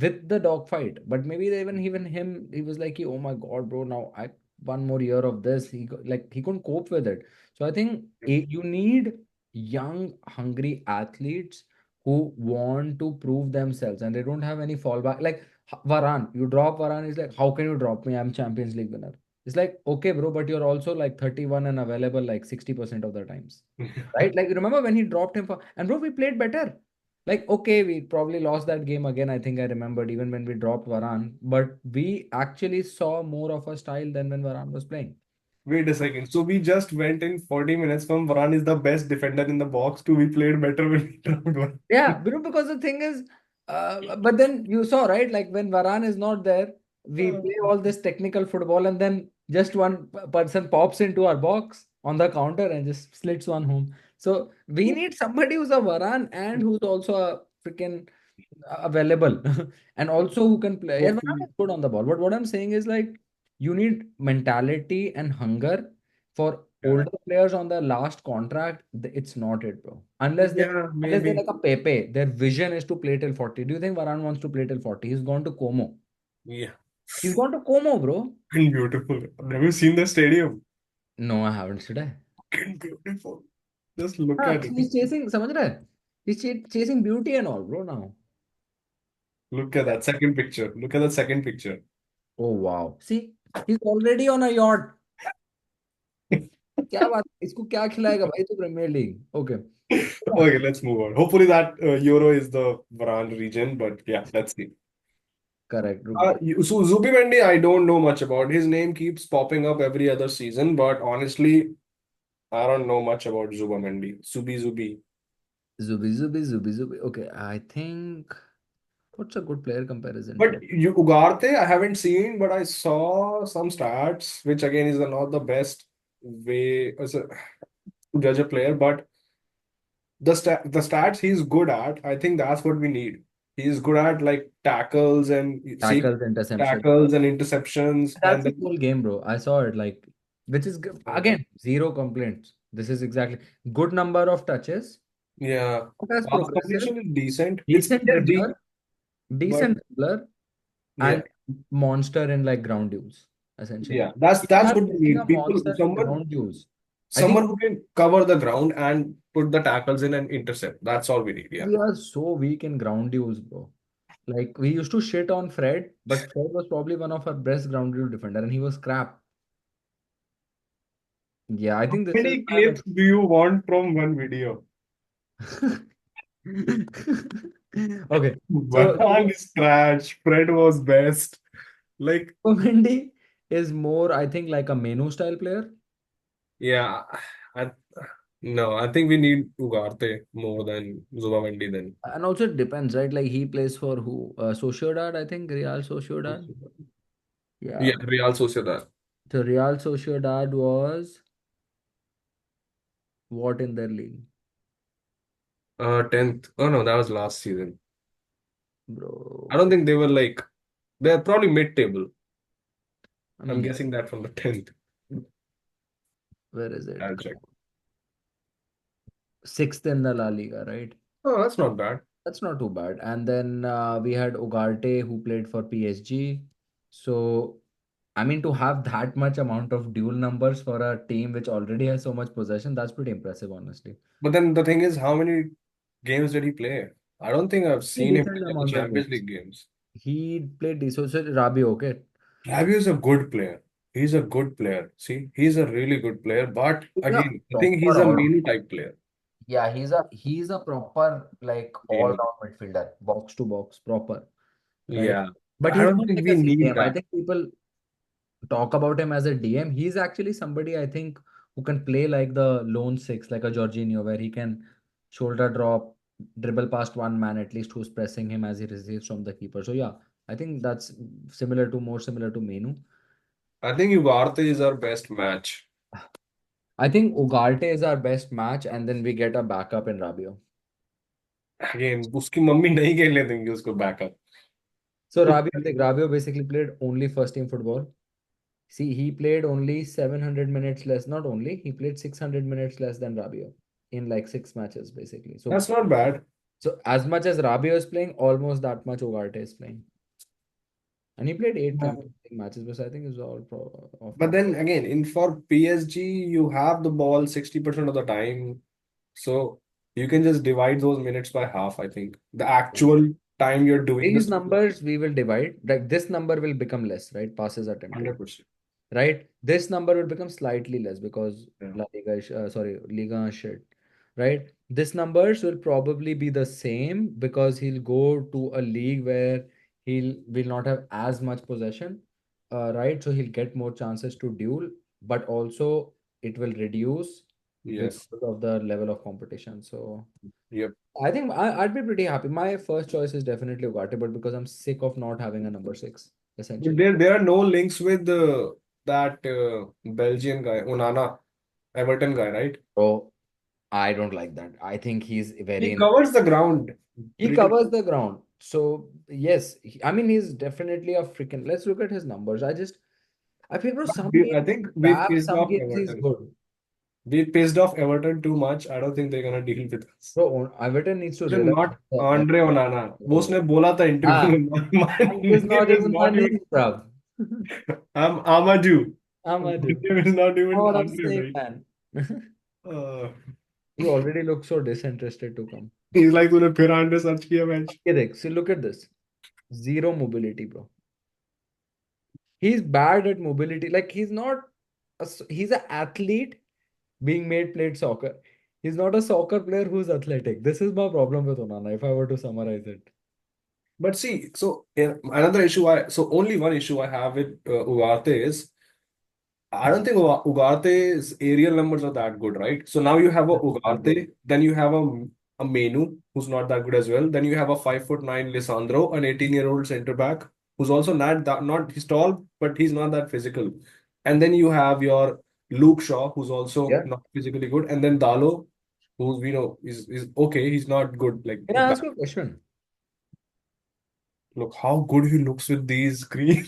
with the dogfight. But maybe even him, he was like, oh my God, bro, now I one more year of this. Like he couldn't cope with it. So I think you need young, hungry athletes who want to prove themselves and they don't have any fallback. Like Varane, you drop Varane, is like, how can you drop me? I'm Champions League winner. It's like, okay, bro, but you're also like 31 and available like 60% of the times. Right? Like, remember when he dropped him for, and bro, we played better. Like, okay, we probably lost that game again. I think I remembered even when we dropped Varane, but we actually saw more of a style than when Varane was playing. Wait a second. So we just went in 40 minutes from Varane is the best defender in the box to we played better when we dropped one. Yeah, because the thing is, but then you saw, right? Like when Varane is not there, we Uh, play all this technical football, and then just one person pops into our box on the counter and just slits one home. So we need somebody who's a Varane and who's also a freaking available, and also who can play. And Varane Hopefully. is good on the ball. But what I'm saying is like you need mentality and hunger for Yeah. older players on their last contract. It's not it, bro. Yeah, Unless they're maybe. like a Pepe, their vision is to play till 40. Do you think Varane wants to play till 40? He's gone to Como. Yeah. He's gone to Como, bro. Fucking beautiful. Have you seen the stadium? No, I haven't, should I? Fucking beautiful. Just look हाँ, at it. he's chasing, समझ रहा है? He's chasing beauty and all, bro, now. Look at that second picture. Look at that second picture. Oh, wow. See, he's already on a yacht. क्या बात इसको क्या खिलाएगा भाई तू premier league okay Okay, let's move on. Hopefully that Euro is the Varane region, but yeah, let's see. Correct So Zubimendi, I don't know much about. His name keeps popping up every other season, but honestly, I don't know much about Zubimendi. Zubi. Zubi okay I think what's a good player comparison to But you Ugarte, I haven't seen, but I saw some stats, which again is not the best way to judge a player. But the stats he's good at, I think that's what we need. He's good at like tackles and see tackles interception tackles and interceptions, that's and the then whole game bro I saw it like which is again zero complaints this is exactly good number of touches yeah, as pass progressive completion is decent. It's decent dribbler PSG, but decent dribbler yeah, and monster in like ground duels essentially yeah, that's if you that's have what we missing a need. People, monster in someone ground duels I think someone who can cover the ground and put the tackles in and intercept. That's all we need. Yeah. we are so weak in ground duels, bro. Like we used to shit on Fred, but Fred was probably one of our best ground duel defender, and he was crap. Yeah, I How think this is many why clips do you want from one video? the okay. Varane scratch. Fred was best. Like, Mendy is more, I think, like a menu style player, yeah, I, no, I think we need Ugarte more than Zubamendi then. and also it depends, right? Like he plays for who? Sociedad, I think, Real Sociedad. Yeah, Yeah, Real Sociedad. the Real Sociedad was what in their league, 10th. Oh no, that was last season. I bro? don't think they were like, they're probably mid-table. I I'm mean, guessing that from the 10th. where is it? I'll check. Sixth in the La Liga, right? Oh, that's not bad. That's not too bad. And then we had Ugarte who played for PSG. So, I mean, to have that much amount of dual numbers for a team which already has so much possession, that's pretty impressive, honestly. But then the thing is, how many games did he play? I don't think I've A seen him decent play any amount of Champions games. League games. He played so Rabiot, okay. Rabiot is a good player. He's a good player. See, he's a really good player. But He's a again, I think he's proper a all. Menu type player. Yeah, he's a proper like Menu. all-round midfielder, box to box, proper, right? Yeah. But I he's don't not think like we a need CDM. I that. think people talk about him as a DM, he's actually somebody I think who can play like the lone six, like a Jorginho, where he can shoulder drop, dribble past one man at least who's pressing him as he receives from the keeper. So yeah, I think that's more similar to Menu. I think Ugarte is our best match. I think Ugarte is our best match, and then we get a backup in Rabiot. Again, उसकी mummy नहीं खेलने देंगी उसको backup. So Rabiot basically played only first team football. See, he played only 700 minutes less. Not only, he played 600 minutes less than Rabiot in like 6 matches, basically. So, That's not bad. so as much as Rabiot is playing, almost that much Ugarte is playing. And he played eight Yeah. Champions League matches, but I think it's all off But now. then again, in for PSG, you have the ball 60% of the time. So you can just divide those minutes by half, I think. The actual time you're doing These this numbers we will divide. Like this number will become less, right? Passes attempted. 100%. Right? This number will become slightly less because Yeah. La Liga is, Liga is shit, right? This numbers will probably be the same because he'll go to a league where he'll will not have as much possession, right? So he'll get more chances to duel, but also it will reduce Yes. because of the level of competition. So Yep. I think I'd be pretty happy. My first choice is definitely Ugarte, but because I'm sick of not having a number six, But essentially. there are no links with that Belgian guy, Onana, Everton guy, right? So I don't like that. I think he's He very covers the ground he pretty. covers the ground. So yes, I mean he's definitely a freaking. Let's look at his numbers. I feel bro, some I games think he's we bad, pissed some off games he's Everton. good. We pissed off Everton too much. I don't think they're gonna deal with us. So Everton needs to relax. Not Andre Onana. वो Oh. उसने बोला था Ah, interview में, my I'm just name not is even my not even. name, bruv. I'm Amaju. I'm My a dude. name is not Know even what I'm Andre, saying, right? man. Uh, You already look so disinterested to come. he's like तूने फिर Andre search किया match. Okay, Rick, see, look at this. Zero mobility, bro. He's bad at mobility. Like he's not he's an athlete being made played soccer. He's not a soccer player who's athletic. This is my problem with Onana, if I were to summarize it. But see, so another issue only one issue I have with Ugarte is I don't think Ugarte's aerial numbers are that good, right? So now you have a That's not good. Ugarte, then you have a Menu who's not that good as well. Then you have a 5'9" Lisandro, an 18-year-old center back who's also not he's tall, but he's not that physical. And then you have your Luke Shaw, who's also Yeah. not physically good, and then Dalo, who's is okay, he's not good like Can I ask you a question? look how good he looks with these green.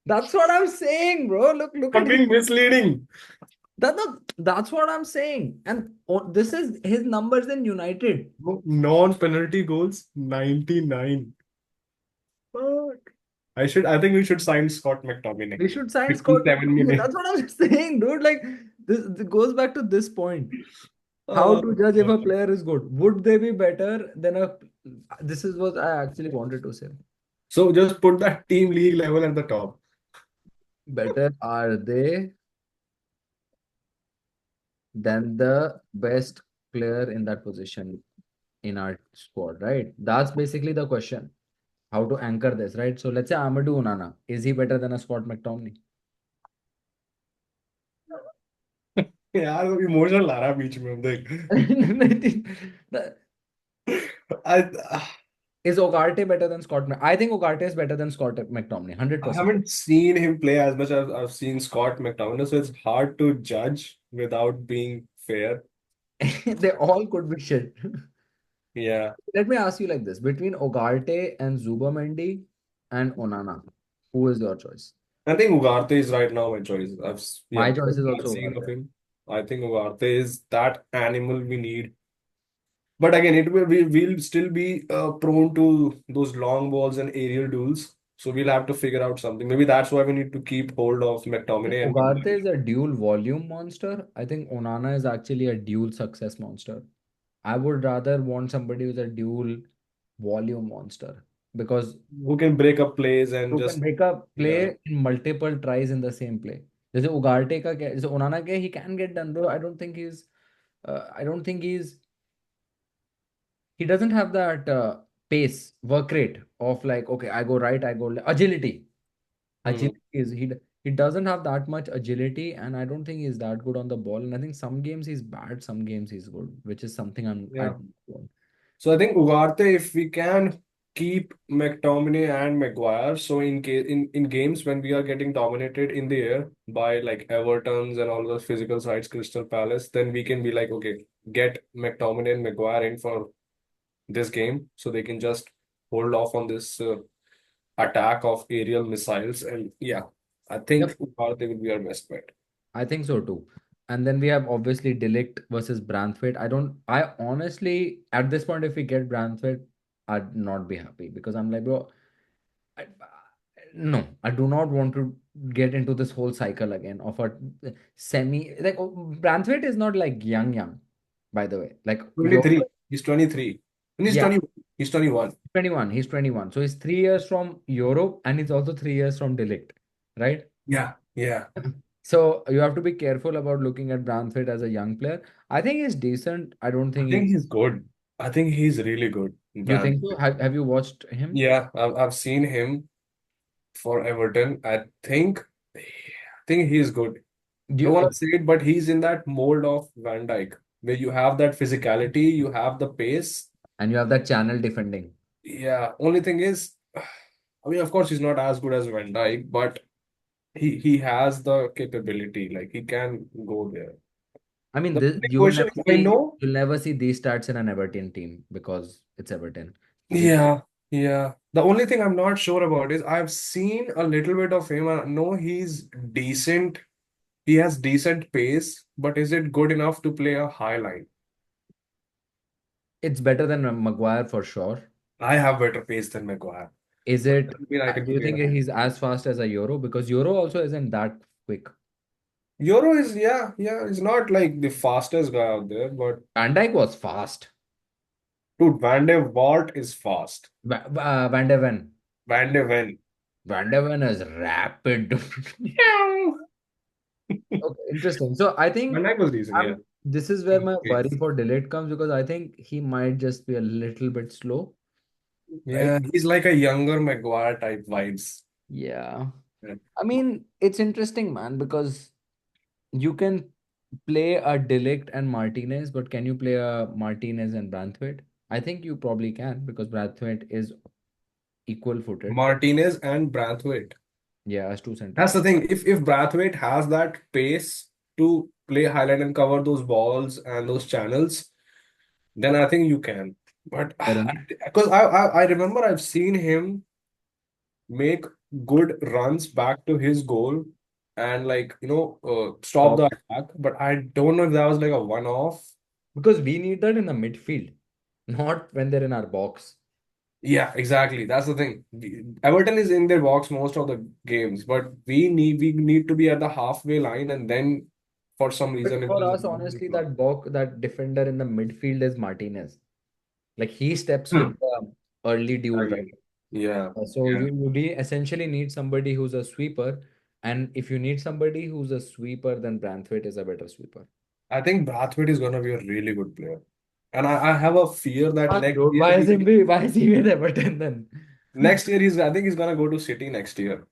That's what I'm saying, bro. Look at I'm his being misleading. that's what I'm saying. And this is his numbers in United. Non-penalty goals, 99. Fuck. I think we should sign Scott McTominay. We should sign Scott 57 McTominay. minutes. That's what I'm saying, dude. Like this goes back to this point. How Uh, to judge if a player is good? Would they be better than a? This is what I actually wanted to say. so just put that team league level at the top. Better are they than the best player in that position in our squad, right? That's basically the question. How to anchor this, right? So let's say Amadou Onana. Is he better than a Scott McTominay? यार emotional ला रहा है बीच में देख. I think I is Ugarte better than I think Ugarte is better than Scott McTominay, I 100%. haven't seen him play as much as I've seen Scott McTominay, so it's hard to judge without being fair. They all could be shit. Yeah, Let me ask you like this: between Ugarte and Zubamendi and Onana, who is your choice? I think Ugarte is right now my choice. Yeah, My choice is I've also seen of Ugarte. him. I think Ugarte is that animal we need. But again, we'll still be prone to those long balls and aerial duels. So we'll have to figure out something. Maybe that's why we need to keep hold of McTominay and Ugarte is a dual volume monster. I think Onana is actually a dual success monster. I would rather want somebody who's a dual volume monster because who can break up plays and you can just make a yeah. play in multiple tries in the same play. जैसे Ugarte का क्या जैसे ओनाना क्या he can get done bro. I don't think he doesn't have that pace work rate of like okay I go right I go agility. Hmm. Agility is he doesn't have that much agility and I don't think he's that good on the ball and I think some games he's bad some games he's good which is something I Yeah. don't want. So I think Ugarte, if we can. keep McTominay and Maguire. So in games when we are getting dominated in the air by like Everton's and all those physical sides, Crystal Palace, then we can be like, okay, get McTominay and Maguire in for this game so they can just hold off on this attack of aerial missiles. And yeah, I think Yep. Ugarte will be our best bet. I think so too. And then we have obviously Delict versus Branthwaite. I honestly, at this point, if we get Branthwaite, I'd not be happy because I'm like, bro, I, no, I do not want to get into this whole cycle again of a semi. Like, Branthwaite is not like young, by the way. Like, you're 23. He's 23. And he's yeah, 20. He's 21. 21. He's 21. So he's 3 years from Europe and he's also 3 years from Delict, right? Yeah, yeah. So you have to be careful about looking at Branthwaite as a young player. I think he's decent. I don't I think think he's. he's good. I think he's really good. You Brand. think so? Have you watched him? Yeah, I've seen him for Everton. I think he's good. Do Don't want you, to say it, but he's in that mold of Van Dijk, where you have that physicality, you have the pace. and you have that channel defending. Yeah. Only thing is, I mean, of course, he's not as good as Van Dijk, but he has the capability. Like he can go there. I mean, The this, only question is, I know. you'll never see these stats in an Everton team because it's Everton. They, Yeah, yeah. The only thing I'm not sure about is I've seen a little bit of him. I know he's decent. He has decent pace, but is it good enough to play a high line? it's better than Maguire for sure. I have better pace than Maguire, Is but it? I mean I can Do you play think a high. he's as fast as a Euro? Because Euro also isn't that quick. Euro is yeah. He's not like the fastest guy out there, but Van Dijk was fast. dude, Van de Vaart is fast. Van de Ven. Van de Ven. Van de Ven is rapid. Meow. Okay, interesting. So I Van think Dijk was decent, yeah. this is where my worry for Delayed comes because I think he might just be a little bit slow, right? Yeah, he's like a younger Maguire type vibes. Yeah. Yeah. I mean, it's interesting, man, because you can play a Delict and Martinez, but can you play a Martinez and Branthwaite? I think you probably can because Branthwaite is equal footed. Martinez and Brathwaite. Yeah, as two center That's back. the thing. If Brathwaite has that pace to play highlight and cover those balls and those channels, then I think you can. But Fair enough. because I remember I've seen him make good runs back to his goal and like stop Stop. the attack. But I don't know if that was like a one-off. Because we need that in the midfield, not when they're in our box. Yeah, exactly. That's the thing. Everton is in their box most of the games, but we need to be at the halfway line, and then for some reason But if for there's a us, ball in the honestly, club. that defender in the midfield is Martinez. Like he steps with Hmm. the early duel, right? Exactly. Yeah, So yeah. essentially need somebody who's a sweeper, and if you need somebody who's a sweeper, then Branthwaite is a better sweeper. I think Brathwaite is gonna be a really good player, and I have a fear that Fuck, next dude, year why is he with Everton then? next year I think he's gonna go to City next year.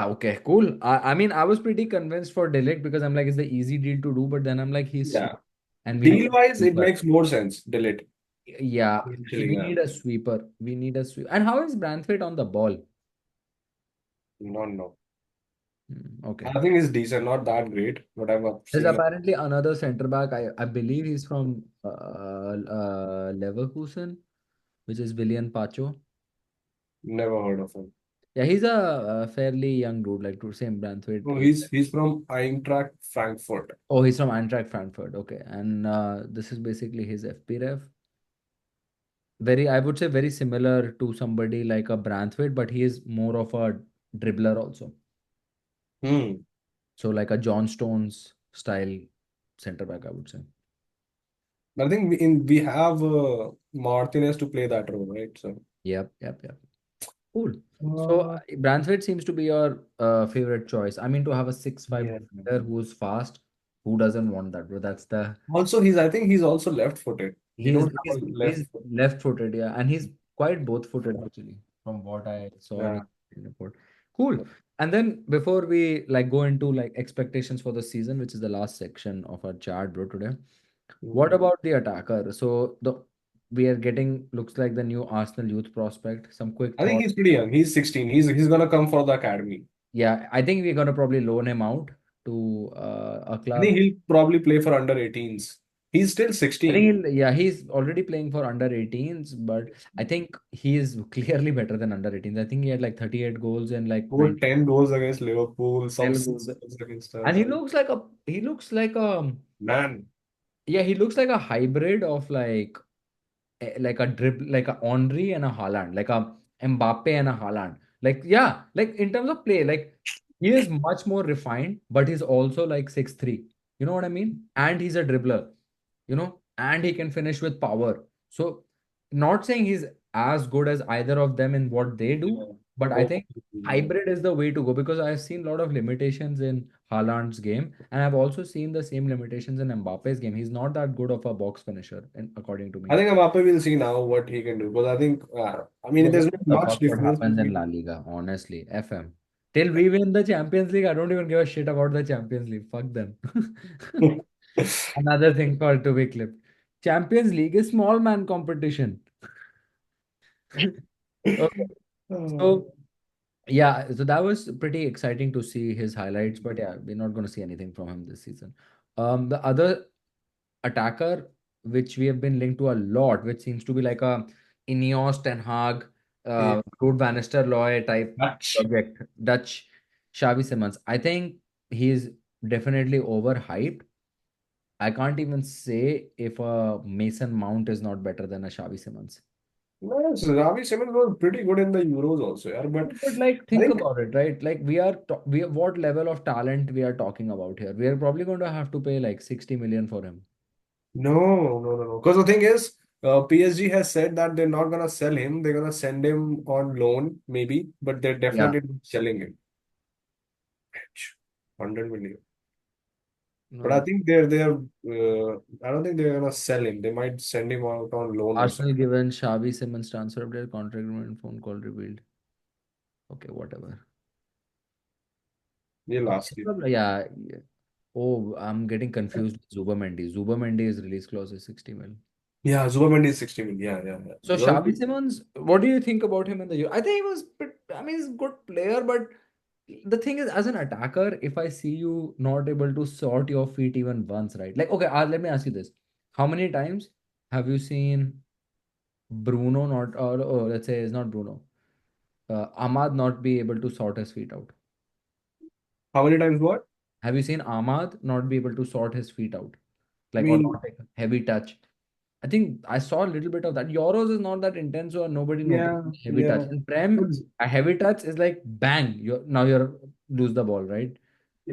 Okay, cool. I mean, I was pretty convinced for Delict because I'm like, it's the easy deal to do, but then I'm like, he's slow, Yeah. and we need Deal a wise, it sweeper. makes more sense. Delete. Yeah, Actually, we yeah. need a sweeper. We need a sweep. And how is Branthwaite on the ball? No, no. Okay. I think it's decent, not that great, but I've There's seen. apparently another center back. I believe he's from Leverkusen, which is William Pacho. Never heard of him. Yeah, he's a fairly young dude, like to same Branthwaite No, age. he's from Eintracht Frankfurt. Oh, he's from Eintracht Frankfurt. Okay, and this is basically his FP ref. Very, I would say, very similar to somebody like a Branthwaite, but he is more of a dribbler also. Hmm. So like a John Stones style center back, I would say. I think we have Martinez to play that role, right? So Yep. Cool. So uh, Branthwaite seems to be your favorite choice. I mean, to have a 6'5" yeah. defender who's fast, who doesn't want that, bro? That's the Also, I think he's also left-footed. We he's don't have a he's left foot. left-footed, yeah, and he's quite both-footed actually, from what I saw in Yeah. his report. Cool. And then before we like go into like expectations for the season, which is the last section of our chart, bro, today. What Hmm. about the attacker? So we are getting looks like the new Arsenal youth prospect. Some quick I think thought. he's pretty young. He's 16. He's gonna come for the academy. Yeah, I think we're gonna probably loan him out to a I think club. he'll probably play for under 18s. He's still I think 16. yeah, he's already playing for under 18s, but I think he is clearly better than under 18s. I think he had like 38 goals and like Scored 90 10 goals against Liverpool, some 12 six goals. goals against And us. he looks like a Man, yeah, he looks like a hybrid of like a dribble, like a Henry and a Haaland, like a Mbappe and a Haaland. Like, yeah, like in terms of play, like he is much more refined, but he's also like 6'3". You know what I mean? And he's a dribbler, and he can finish with power. So, not saying he's as good as either of them in what they do, yeah. but I Both. think hybrid is the way to go because I've seen a lot of limitations in Haaland's game, and I've also seen the same limitations in Mbappe's game. He's not that good of a box finisher, according to I me. think Mbappe will see now what he can do because I think, I mean, Bro, there's who not gives a much fuck what difference happens in between. La Liga, honestly. FM. Till we win the Champions League, I don't even give a shit about the Champions League. Fuck them. Another thing for to be clipped. Champions League is small man competition. Okay. Uh, So yeah, so that was pretty exciting to see his highlights, but yeah, we're not going to see anything from him this season. The other attacker, which we have been linked to a lot, which seems to be like a Ineos, Ten Hag, yeah. Ruud van Nistelrooy type Dutch. project, Dutch Xavi Simons. I think he's definitely overhyped. I can't even say if a Mason Mount is not better than a Xavi Simons. No, Ravi Simons was pretty good in the Euros also, yeah. But But like, I think think about it, right? Like, what level of talent we are talking about here? We are probably going to have to pay like 60 million for him. no. Because the thing is, PSG has said that they're not gonna sell him. They're gonna send him on loan, maybe, but they're Yeah. definitely not selling him. 100 million. But I No. think I don't think they're gonna sell him. They might send him out on loan or something. Arsenal given Xavi Simons transfer update, contract agreement, phone call revealed. Okay, whatever. Yeah, Okay, last year. yeah. Yeah. Oh, I'm getting confused with Zubomendi. Zubomendi's release clause is 60 mil. Yeah, Zubamendi is 60 million. Yeah. So Because Xavi Simons, what do you think about him in the Euro? I think he was, I mean, he's a good player, but the thing is, as an attacker, if I see you not able to sort your feet even once, right? Like, okay, let me ask you this: how many times have you seen Bruno not, or let's say it's not Bruno, Ahmad not be able to sort his feet out? how many times what? Have you seen Ahmad not be able to sort his feet out, I like or mean, not take a heavy touch? I think I saw a little bit of that. Euros is not that intense, or nobody noticed yeah, heavy touch. yeah. In Prem, But, a heavy touch is like bang. You're lose the ball, right?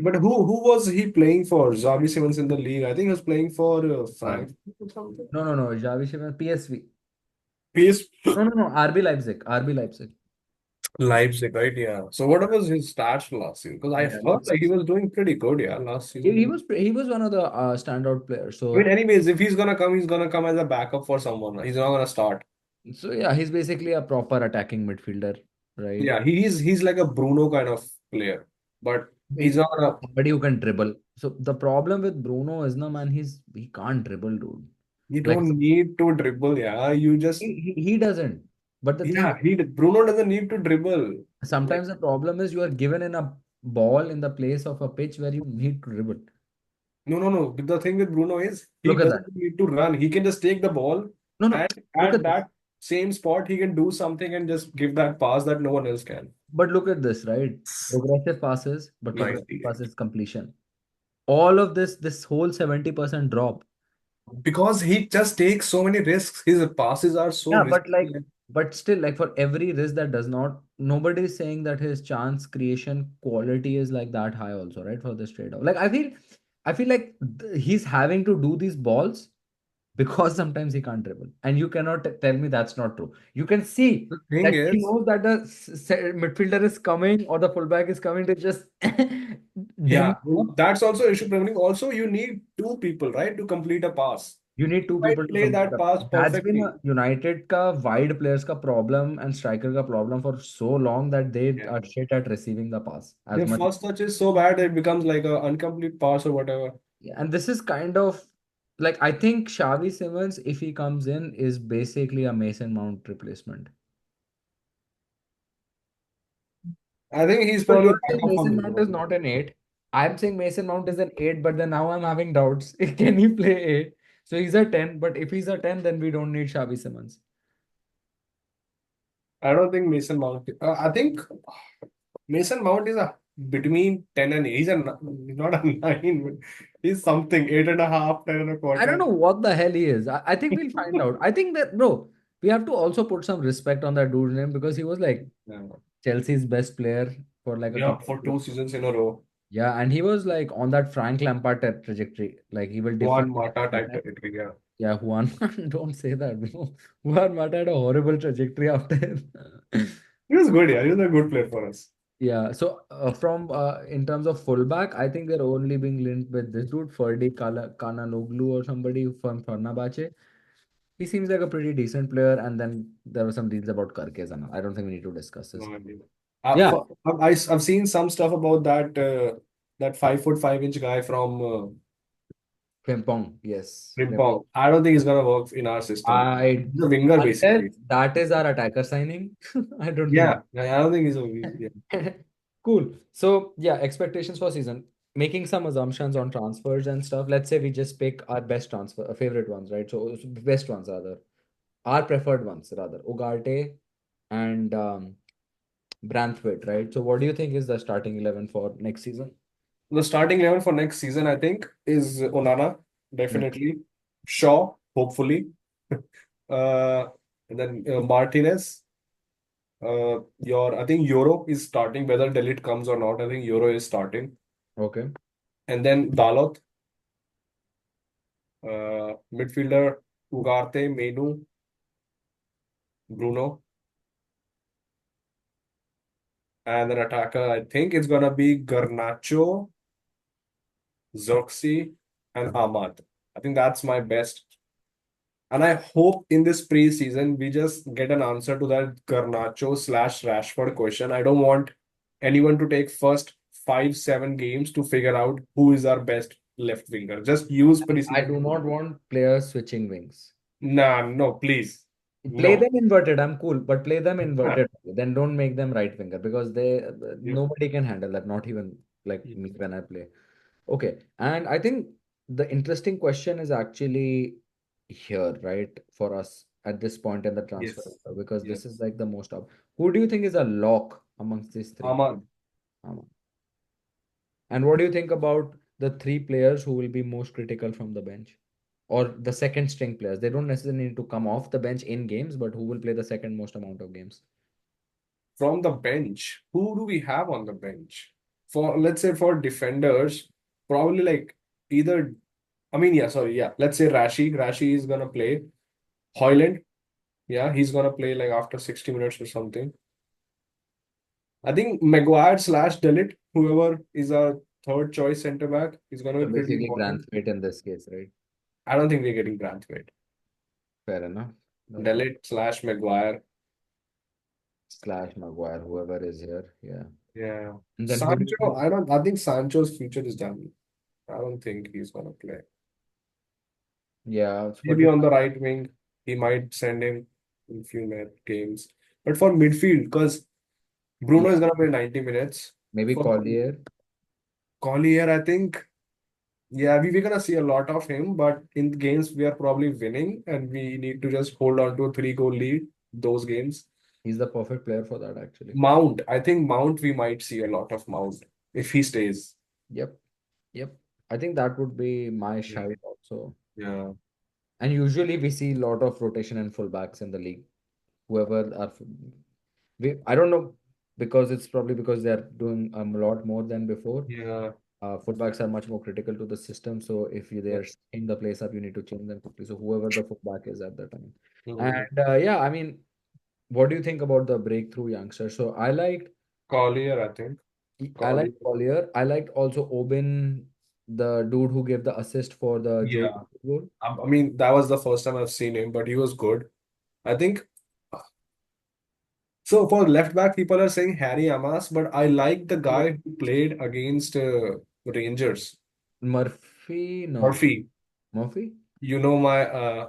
but who was he playing for? Xavi Simons in the league. I think he was playing for Uh, Frankfurt or something. no. Xavi Simons, PSV. PS No. RB Leipzig. RB Leipzig. Leipzig, right? Yeah. So what was his stats last season? Because I Yeah, heard last like he season. was doing pretty good, yeah, last He season. was one of the standout players. I mean, So anyways, if he's gonna come as a backup for someone. He's not gonna start. yeah, he's basically a proper attacking midfielder, right? Yeah, he's like a Bruno kind of player, but he's He's not a. somebody who can dribble. So the problem with Bruno is no man, he can't dribble, dude. You Like don't need to dribble, yeah. You just he doesn't. But the thing yeah. He Bruno doesn't need to dribble. Like sometimes the problem is you are given in a ball in the place of a pitch where you need to dribble. no. But the thing with Bruno is he Look at doesn't that. need to run. He can just take the ball No. and Look at at this. that same spot he can do something and just give that pass that no one else can. But look at this, right? Progressive passes, but progressive 98. passes completion. All of this whole 70% drop. Because he just takes so many risks. His passes are so Yeah, risky. but still, like for every risk that does not, nobody is saying that his chance creation quality is like that high also, right? For this trade off. Like I feel like he's having to do these balls because sometimes he can't dribble. And you cannot tell me that's not true. You can see The thing that he is, knows that the midfielder is coming or the fullback is coming to just yeah, dim up. that's also issue preventing. Also, you need two people, right, to complete a pass. You need two Might people to play complete that the. pass That's been perfectly. a United ka wide players ka problem and striker ka problem for so long that they Yeah. are shit at receiving the pass as Their much. first touch is so bad that it becomes like a incomplete pass or whatever. And this is kind of like I think Xavi Simmons, if he comes in, is basically a Mason Mount replacement. I think he's So probably you're saying backup for Mason Mount is Bruno. not an eight. I'm saying Mason Mount is an eight, but then now I'm having doubts. Can he play eight? So he's a 10, but if he's a 10, then we don't need Xavi Simmons. I don't think Mason Mount. I think Mason Mount is a between 10 and 8. He's not a 9, but he's something 8.5, 10 and a I don't quarter. know what the hell he is. I think we'll find out. I think that, bro, we have to also put some respect on that dude's name because he was like Yeah. Chelsea's best player for like a Yeah, couple for of two years. seasons in a row. Yeah, and he was like on that Frank Lampard trajectory. Like he will defend. Juan Mata type territory. Yeah. Yeah, Juan, don't say that, bro. Juan Mata had a horrible trajectory after. He was good, yeah. He was a good player for us. Yeah, so from in terms of fullback, I think they're only being linked with this dude, Ferdi Kanaloglu or somebody from Fenerbahce. He seems like a pretty decent player, and then there were some deals about Karkez, and I don't think we need to discuss this. No idea. Yeah, I've seen some stuff about that 5'5" guy from Frimpong, yes. Frimpong. I don't think he's gonna work in our system. I He's a winger unless basically. that is our attacker signing, I don't think. Yeah, I don't think he's a yeah. Cool. So yeah, expectations for season. Making some assumptions on transfers and stuff. Let's say we just pick our best transfer, favorite ones, right? So best ones rather, our preferred ones rather. Ugarte and Branthwaite, right? So what do you think is the starting 11 for next season? The starting 11 for next season, I think, is Onana, Hmm. definitely. Shaw, hopefully. Uh, and then Martinez. I think Euro is starting, whether Delete comes or not. I think Euro is starting. Okay. And then Dalot, midfielder, Ugarte, Menu, Bruno. And then attacker, I think it's gonna be Garnacho, Zirkzee, and Ahmad. I think that's my best. And I hope in this preseason we just get an answer to that Garnacho slash Rashford question. I don't want anyone to take first 5, 7 games to figure out who is our best left winger. Just use I do preseason. not want players switching wings. Nah, no, please. Play No. them inverted. I'm cool, but play them inverted. Then don't make them right winger because they Yeah. nobody can handle that. Not even like me when I play. Okay, and I think the interesting question is actually here, right, for us at this point in the transfer Yes. window, because this is Yes. like the most up. Who do you think is a lock amongst these three? Ahmad. And what do you think about the three players who will be most critical from the bench? Or the second string players? They don't necessarily need to come off the bench in games, but who will play the second most amount of games? From the bench, who do we have on the bench? For let's say for defenders, probably like either yeah, sorry, yeah. Let's say Rashi. Rashi is gonna play. Hoyland, yeah, he's gonna play like after 60 minutes or something. I think Maguire slash Delete, whoever is our third choice center back, is gonna So be pretty basically, important. Branthwaite in this case, right? I don't think we're getting Branthwaite. Fair enough. That's not Delete slash Maguire. slash Maguire, whoever is here. Yeah. Yeah. And then who do you Sancho, think? I think Sancho's future is done. I don't think he's gonna play. Yeah. But Maybe on the right wing, he might send him in few games. But for midfield, because yeah, Bruno is gonna play 90 minutes. maybe For Collier. Collier, I think, yeah, we're gonna see a lot of him, but in games we are probably winning and we need to just hold on to a 3 goal lead those games. He's the perfect player for that, actually. Mount, I think Mount we might see a lot of Mount if he stays. Yep. Yep. I think that would be my Yeah. shout also. Yeah. And usually we see a lot of rotation and fullbacks in the league. Whoever are, I don't know because it's probably because they're doing a lot more than before. Yeah. Fullbacks are much more critical to the system. So if Yeah. they're in the place up, you need to change them quickly. So whoever the fullback is at the time. Mhm. And yeah, I mean, what do you think about the breakthrough youngster? So Collier, I think. I Collier. liked Collier. I liked also Obin, the dude who gave the assist for the Joe Yeah. goal. I mean, that was the first time I've seen him, but he was good. I think so. For left back, people are saying Harry Amas, but I like the guy who played against Rangers, Murphy, no. Murphy. Murphy? you know my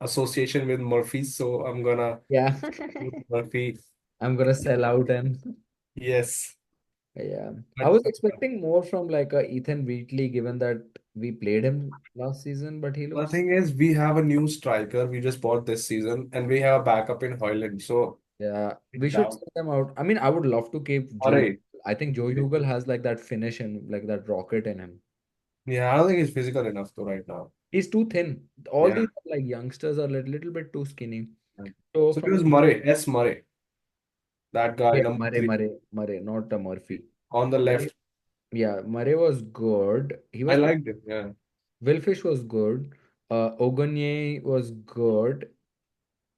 association with Murphy, so I'm gonna Yeah. put Murphy. I'm gonna sell out and Yes. yeah. I But was expecting more from like Ethan Wheatley, given that we played him last season, but he the looks thing is, we have a new striker we just bought this season, and we have a backup in Hoyland. So yeah. I We should doubt sell them out. I mean, I would love to keep Joe. Murray. I think Joe Hugel has like that finish and like that rocket in him. Yeah, I don't think he's physical enough though right now. He's too thin. All Yeah. these like youngsters are a little bit too skinny. So So it from was Murray, S. Murray, that guy, yeah, number Murray, three Murray, not Murphy. on the Murray, left. yeah, Murray was good. He I was liked him. Yeah. Willfish was good. Ogonye was good,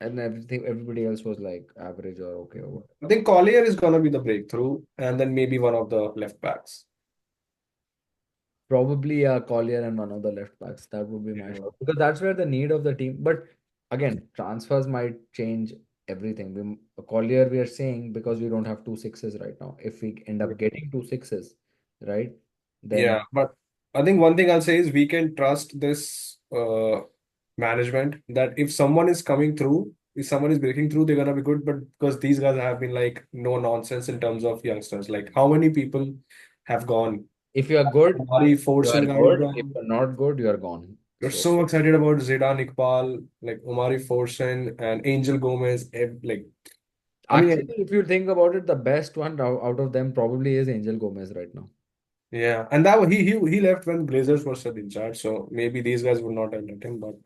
and everything everybody else was like average or okay or whatever. I think Collier is gonna be the breakthrough, and then maybe one of the left backs. Probably Collier and one of the left backs. That would be my Yeah. shot because that's where the need of the team. But again, transfers might change everything. Collier, we are saying because we don't have two sixes right now. If we end up getting two sixes, right, then Yeah, but I think one thing I'll say is we can trust this management that if someone is coming through, if someone is breaking through, they're gonna be good. But because these guys have been like no nonsense in terms of youngsters, like how many people have gone? if you are good, Mari you are Forsen guy is good. If gone. you're not good, you are gone. You're So so excited about Zidane Iqbal, like Omari Forsen and Angel Gomez. Like, I mean, actually, if you think about it, the best one out of them probably is Angel Gomez right now. yeah, and that he left when Blazers were still in charge, so maybe these guys would not have let him. But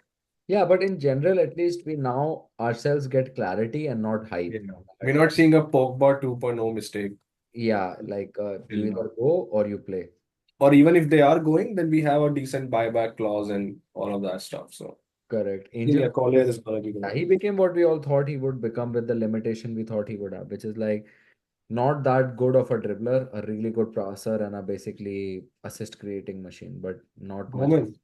Yeah, but in general, at least we now ourselves get clarity and not yeah, hype. we're not seeing a Pogba 2.0 mistake Yeah, like till you either now. go or you play. Or even if they are going, then we have a decent buyback clause and all of that stuff. So Correct. I think Angel yeah, Collier Gomez, is gonna be yeah, good. he became what we all thought he would become with the limitation we thought he would have, which is like not that good of a dribbler, a really good passer, and a basically assist creating machine, but not much. Gomez,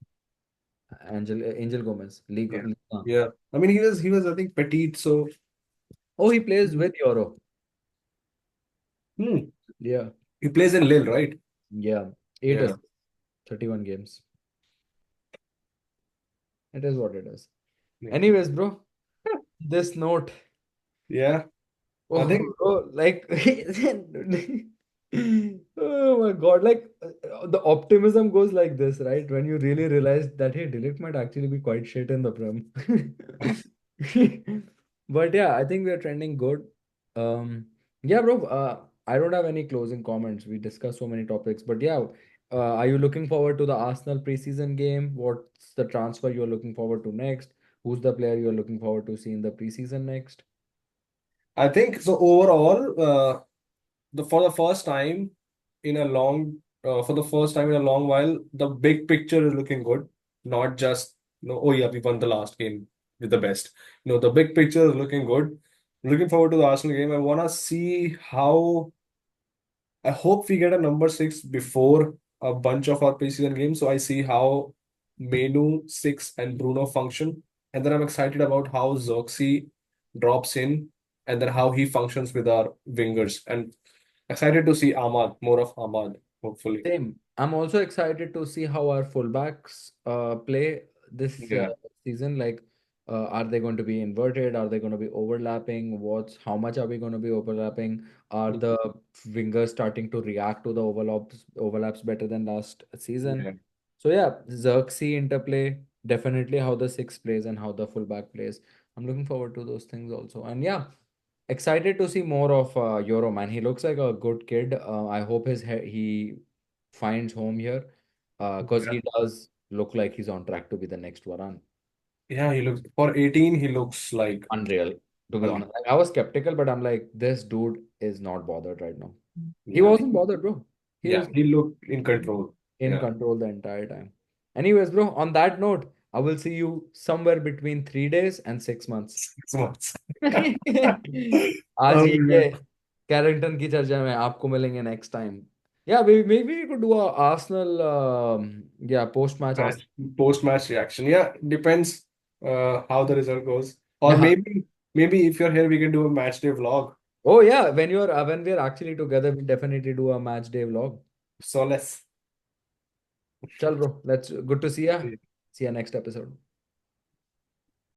Angel Gomez, League. yeah, League. yeah. I mean, he was I think petite, so Oh, he plays with Euro. hmm, Yeah, he plays in Lille, right? yeah. Eight Yeah, assists, 31 games. It is what it is. yeah, Anyways, bro, this note. yeah. I Oh, think bro, like, oh my God, like the optimism goes like this, right? When you really realize that, hey, Delict might actually be quite shit in the Prem. But yeah, I think we are trending good. Yeah, bro, I don't have any closing comments. We discussed so many topics, but yeah, are you looking forward to the Arsenal preseason game? What's the transfer you're looking forward to next? Who's the player you're looking forward to see in the preseason next? I think so overall. The for the first time in a long for the first time in a long while, the big picture is looking good. Not just oh yeah, we won the last game with the best. No, the big picture is looking good. Looking forward to the Arsenal game. I wanna see how I hope we get a number six before a bunch of our preseason games. So I see how Menu, Six, and Bruno function. And then I'm excited about how Zoxy drops in and then how he functions with our wingers. And excited to see Ahmad, more of Ahmad, hopefully. Same. I'm also excited to see how our fullbacks play this Yeah. season. Like, are they going to be inverted? Are they going to be overlapping? How much are we going to be overlapping? Are the wingers starting to react to the overlaps better than last season? Yeah. So yeah, Xerxes interplay, definitely how the six plays and how the fullback plays. I'm looking forward to those things also. And yeah, excited to see more of Euro, man. He looks like a good kid. I hope he finds home here because Yeah. he does look like he's on track to be the next Varane. Yeah, he looks for 18, he looks like Unreal, to be un- honest. Like, I was skeptical, but I'm like, this dude is not bothered right now. He yeah. wasn't bothered, bro. He Yeah, was he looked in control. in Yeah. control the entire time. Anyways, bro, on that note, I will see you somewhere between 3 days and 6 months. 6 months. आज Oh ये yeah. Carrington की चर्चा में आपको मिलेंगे next time. Yeah, maybe we could do a Arsenal yeah post match Arsenal. Post-match reaction. Yeah, depends how the result goes. Or Yeah. maybe if you're here, we can do a match day vlog. Oh yeah, when we're actually together, we definitely do a match day vlog. So let's Chal bro, let's good to see ya. See ya next episode.